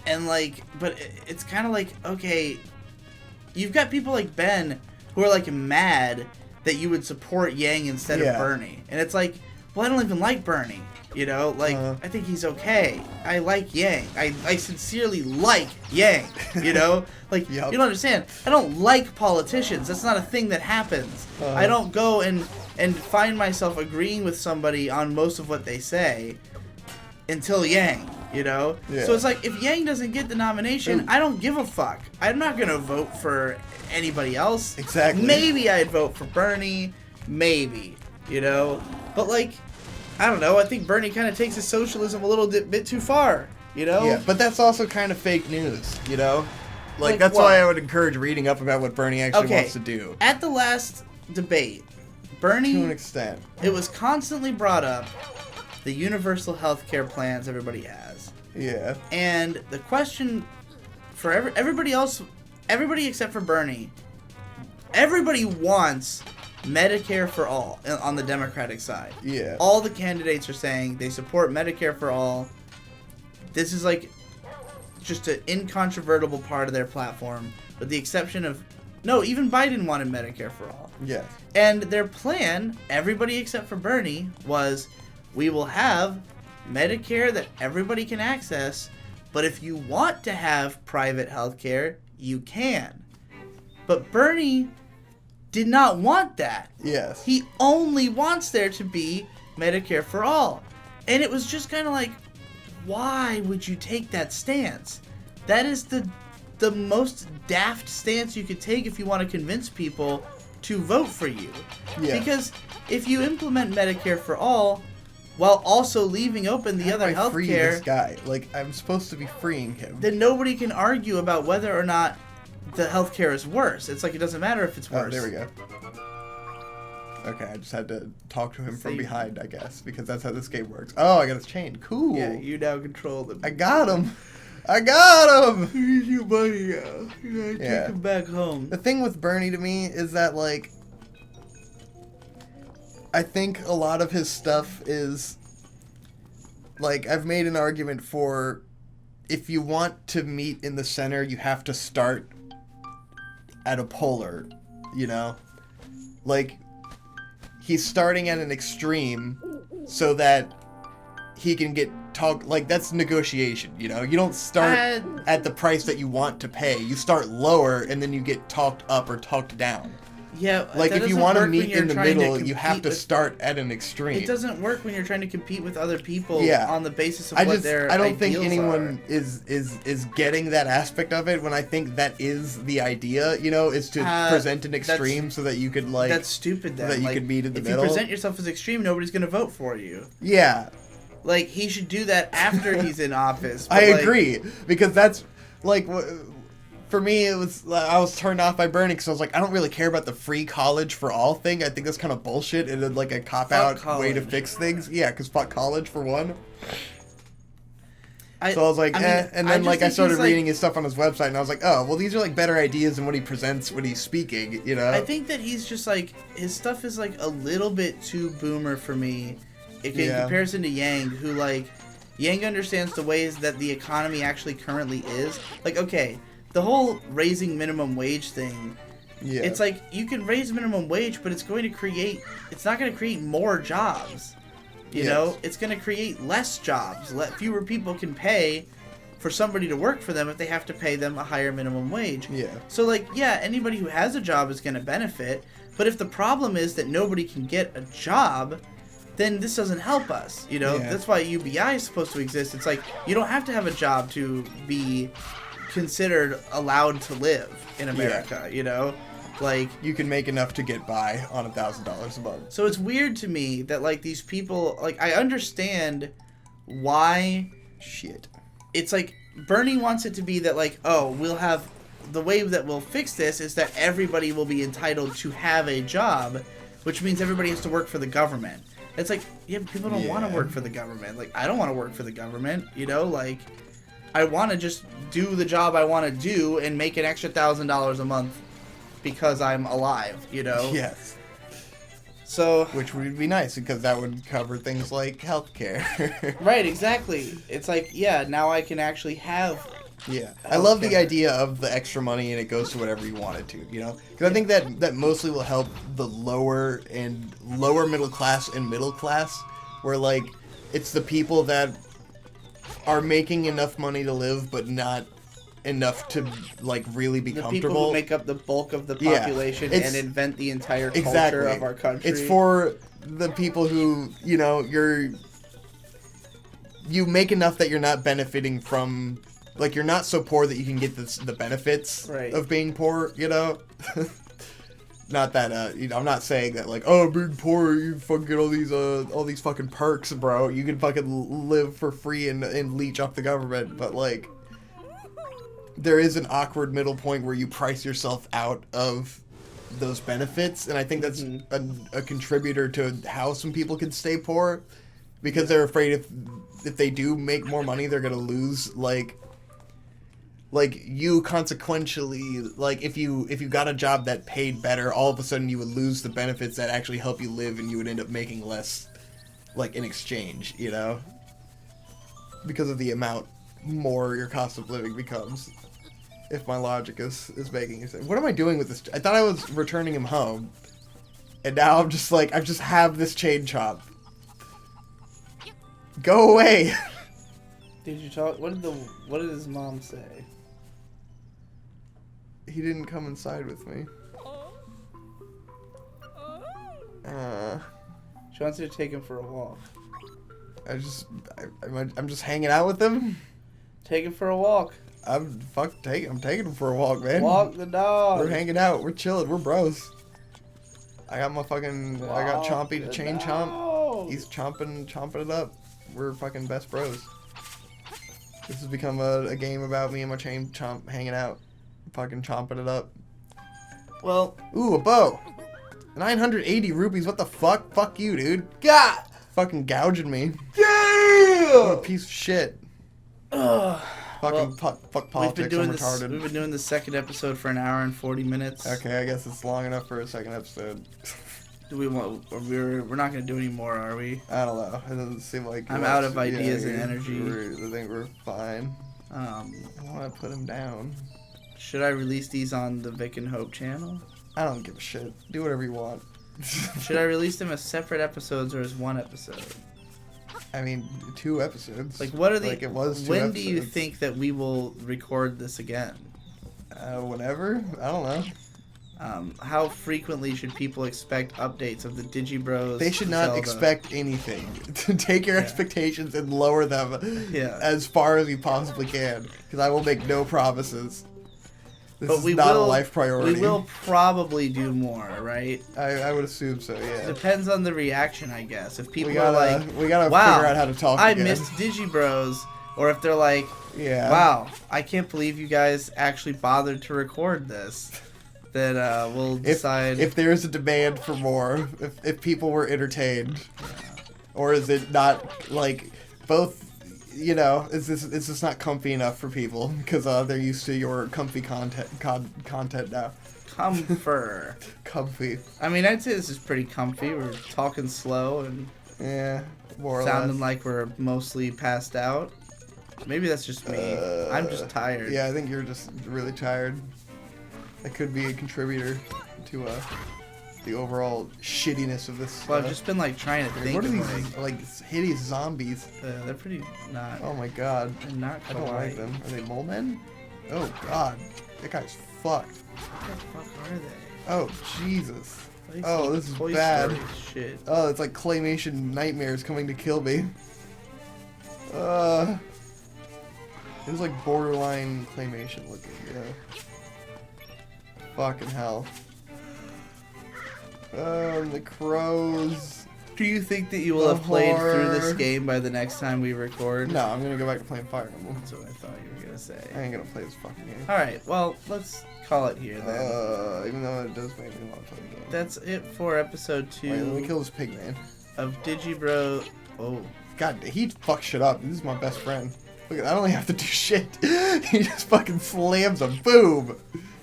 And, like, but it's kind of like, okay, you've got people like Ben who are, like, mad that you would support Yang instead of Bernie. And it's like, well, I don't even like Bernie, you know? Like, I think he's okay. I like Yang. I sincerely like Yang, you know? Like, you don't understand. I don't like politicians. That's not a thing that happens. I don't go and find myself agreeing with somebody on most of what they say until Yang. You know? Yeah. So it's like, if Yang doesn't get the nomination, I don't give a fuck. I'm not going to vote for anybody else. Exactly. Maybe I'd vote for Bernie. Maybe. You know? But, like, I don't know. I think Bernie kind of takes his socialism a little bit too far. You know? Yeah, but that's also kind of fake news, you know? Like that's what? why I would encourage reading up about what Bernie actually wants to do. At the last debate, Bernie... To an extent. It was constantly brought up, the universal health care plans everybody has. Yeah. And the question for everybody else, everybody except for Bernie, everybody wants Medicare for all on the Democratic side. Yeah. All the candidates are saying they support Medicare for all. This is like just an incontrovertible part of their platform, with the exception of, no, even Biden wanted Medicare for all. Yeah. And their plan, everybody except for Bernie, was we will have Medicare that everybody can access, but if you want to have private health care, you can. But Bernie did not want that. Yes. He only wants there to be Medicare for all. And it was just kind of like, why would you take that stance? That is the most daft stance you could take if you want to convince people to vote for you. Yeah. Because if you implement Medicare for all, while also leaving open the other How do I free healthcare, this guy? Like, I'm supposed to be freeing him. then nobody can argue about whether or not the healthcare is worse. It's like it doesn't matter if it's worse. Oh, there we go. Okay, I just had to talk to him from behind, I guess, because that's how this game works. Oh, I got his chain. Cool. Yeah, you now control them. I got him. I got him. You need your money now. You gotta take him back home. The thing with Bernie to me is that, like, I think a lot of his stuff is, like, I've made an argument for if you want to meet in the center, you have to start at a polar, you know? Like, he's starting at an extreme so that he can get like, that's negotiation, you know? You don't start at the price that you want to pay. You start lower and then you get talked up or talked down. Yeah, like, if you want to meet in the middle, you have to start at an extreme. It doesn't work when you're trying to compete with other people on the basis of what their I don't think ideals anyone are. is getting that aspect of it when I think that is the idea, you know, is to present an extreme so that you could, like... That's stupid, then. So that you could meet in the middle. If you present yourself as extreme, nobody's going to vote for you. Yeah. Like, he should do that after he's in office. I agree, because that's, like... For me, I was turned off by Bernie because I was like, I don't really care about the free college for all thing. I think that's kind of bullshit and then, like, a cop-out way to fix things. Yeah, because fuck college, for one. So I was like, and then, like, I started reading his stuff on his website, and I was like, oh, well, these are, like, better ideas than what he presents when he's speaking, you know? I think that he's just, like, his stuff is, like, a little bit too boomer for me in comparison to Yang, who, like, Yang understands the ways that the economy actually currently is. Like, okay... The whole raising minimum wage thing, it's like, you can raise minimum wage, but it's not going to create more jobs. You know? It's going to create less jobs. Fewer people can pay for somebody to work for them if they have to pay them a higher minimum wage. Yeah. So, like, yeah, anybody who has a job is going to benefit, but if the problem is that nobody can get a job, then this doesn't help us, you know? That's why UBI is supposed to exist. It's like, you don't have to have a job to be... considered allowed to live in America, you know? Like, you can make enough to get by on $1,000 a month. So it's weird to me that, like, these people, like, I understand why it's like Bernie wants it to be that, like, oh, we'll have the way that we'll fix this is that everybody will be entitled to have a job, which means everybody has to work for the government. It's like, yeah, people don't want to work for the government. Like, I don't want to work for the government, you know? Like, I want to just do the job I want to do and make an extra $1,000 a month because I'm alive, you know? Yes. So... Which would be nice, because that would cover things like healthcare. Right, exactly. It's like, yeah, now I can actually have... Yeah. I love the idea of the extra money and it goes to whatever you want it to, you know? Because I think that mostly will help the lower middle class and middle class, where, like, it's the people that... are making enough money to live, but not enough to, like, really be comfortable. The people who make up the bulk of the population and invent the entire culture of our country. It's for the people who, you know, you make enough that you're not benefiting from, like, you're not so poor that you can get the benefits of being poor, you know? Not that, you know, I'm not saying that, like, oh, being poor, you fucking get all these fucking perks, bro. You can fucking live for free and leech off the government, but, like, there is an awkward middle point where you price yourself out of those benefits, and I think that's a contributor to how some people can stay poor, because they're afraid if they do make more money, they're gonna lose, like, you consequentially, like, if you got a job that paid better, all of a sudden you would lose the benefits that actually help you live, and you would end up making less, like, in exchange, you know? Because of the amount more your cost of living becomes. If my logic is making sense. What am I doing with this? I thought I was returning him home, and now I'm just like, I just have this chain chomp. Go away! Did you talk? What did his mom say? He didn't come inside with me. She wants you to take him for a walk. I'm just hanging out with him. Take it for a walk. I'm taking him for a walk, man. Walk the dog. We're hanging out. We're chilling. We're bros. I got Chompy to chain chomp. He's chomping it up. We're fucking best bros. This has become a game about me and my chain chomp hanging out, fucking chomping it up. Well, ooh, a bow. 980 rupees. What the fuck? Fuck you, dude. God. Fucking gouging me. Damn. What a piece of shit. Fucking fuck politics. I'm retarded. We've been doing the second episode for an hour and 40 minutes. Okay, I guess it's long enough for a second episode. Do we want? We're not gonna do any more, are we? I don't know. It doesn't seem like I'm out of ideas and energy. I think we're fine. I want to put him down. Should I release these on the Vic and Hope channel? I don't give a shit. Do whatever you want. Should I release them as separate episodes or as one episode? I mean, 2 episodes. Like, what are the? Like, it was 2 when episodes. do you think that we will record this again? Whenever. I don't know. How frequently should people expect updates of the DigiBros? They should not expect anything. Take your expectations and lower them as far as you possibly can. Because I will make no promises. This is not a life priority. We will probably do more, right? I would assume so, yeah. Depends on the reaction, I guess. If people are like, we gotta wow, figure out how to talk I again. missed DigiBros. Or if they're like, wow, I can't believe you guys actually bothered to record this. Then we'll decide if there's a demand for more, if people were entertained, or is it not like both? You know, is this not comfy enough for people because they're used to your comfy content now? Comfort. Comfy. I mean, I'd say this is pretty comfy. We're talking slow and more or sounding less. like we're mostly passed out. Maybe that's just me. I'm just tired. Yeah, I think you're just really tired. That could be a contributor to the overall shittiness of this. Well, I've just been like trying to think. What are these like hideous zombies? They're pretty not. Oh my god. They're not. I don't like them. Are they mole men? Oh god, that guy's fucked. What the fuck are they? Oh Jesus. Oh, this is Toy bad. Story shit. Oh, it's like claymation nightmares coming to kill me. It was like borderline claymation looking. Yeah. Fucking hell. The crows. Do you think that you will have played through this game by the next time we record? No, I'm gonna go back to playing Fire Emblem. That's what I thought you were gonna say. I ain't gonna play this fucking game. Alright, well, let's call it here then. Even though it does make me want to play the game. That's it for episode 2. Wait, let me kill this pig man. Of DigiBro. Oh. God, he fucks shit up. This is my best friend. Look, I don't even have to do shit. He just fucking slams him. Boom!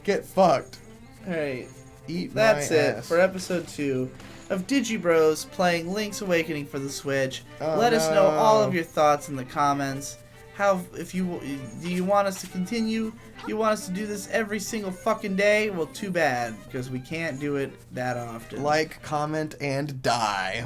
Get fucked. Alright. Eat That's my it ass. for episode 2 of DigiBros playing Link's Awakening for the Switch. Oh, Let us know all of your thoughts in the comments. Do you want us to continue? Do you want us to do this every single fucking day? Well, too bad, because we can't do it that often. Like, comment, and die.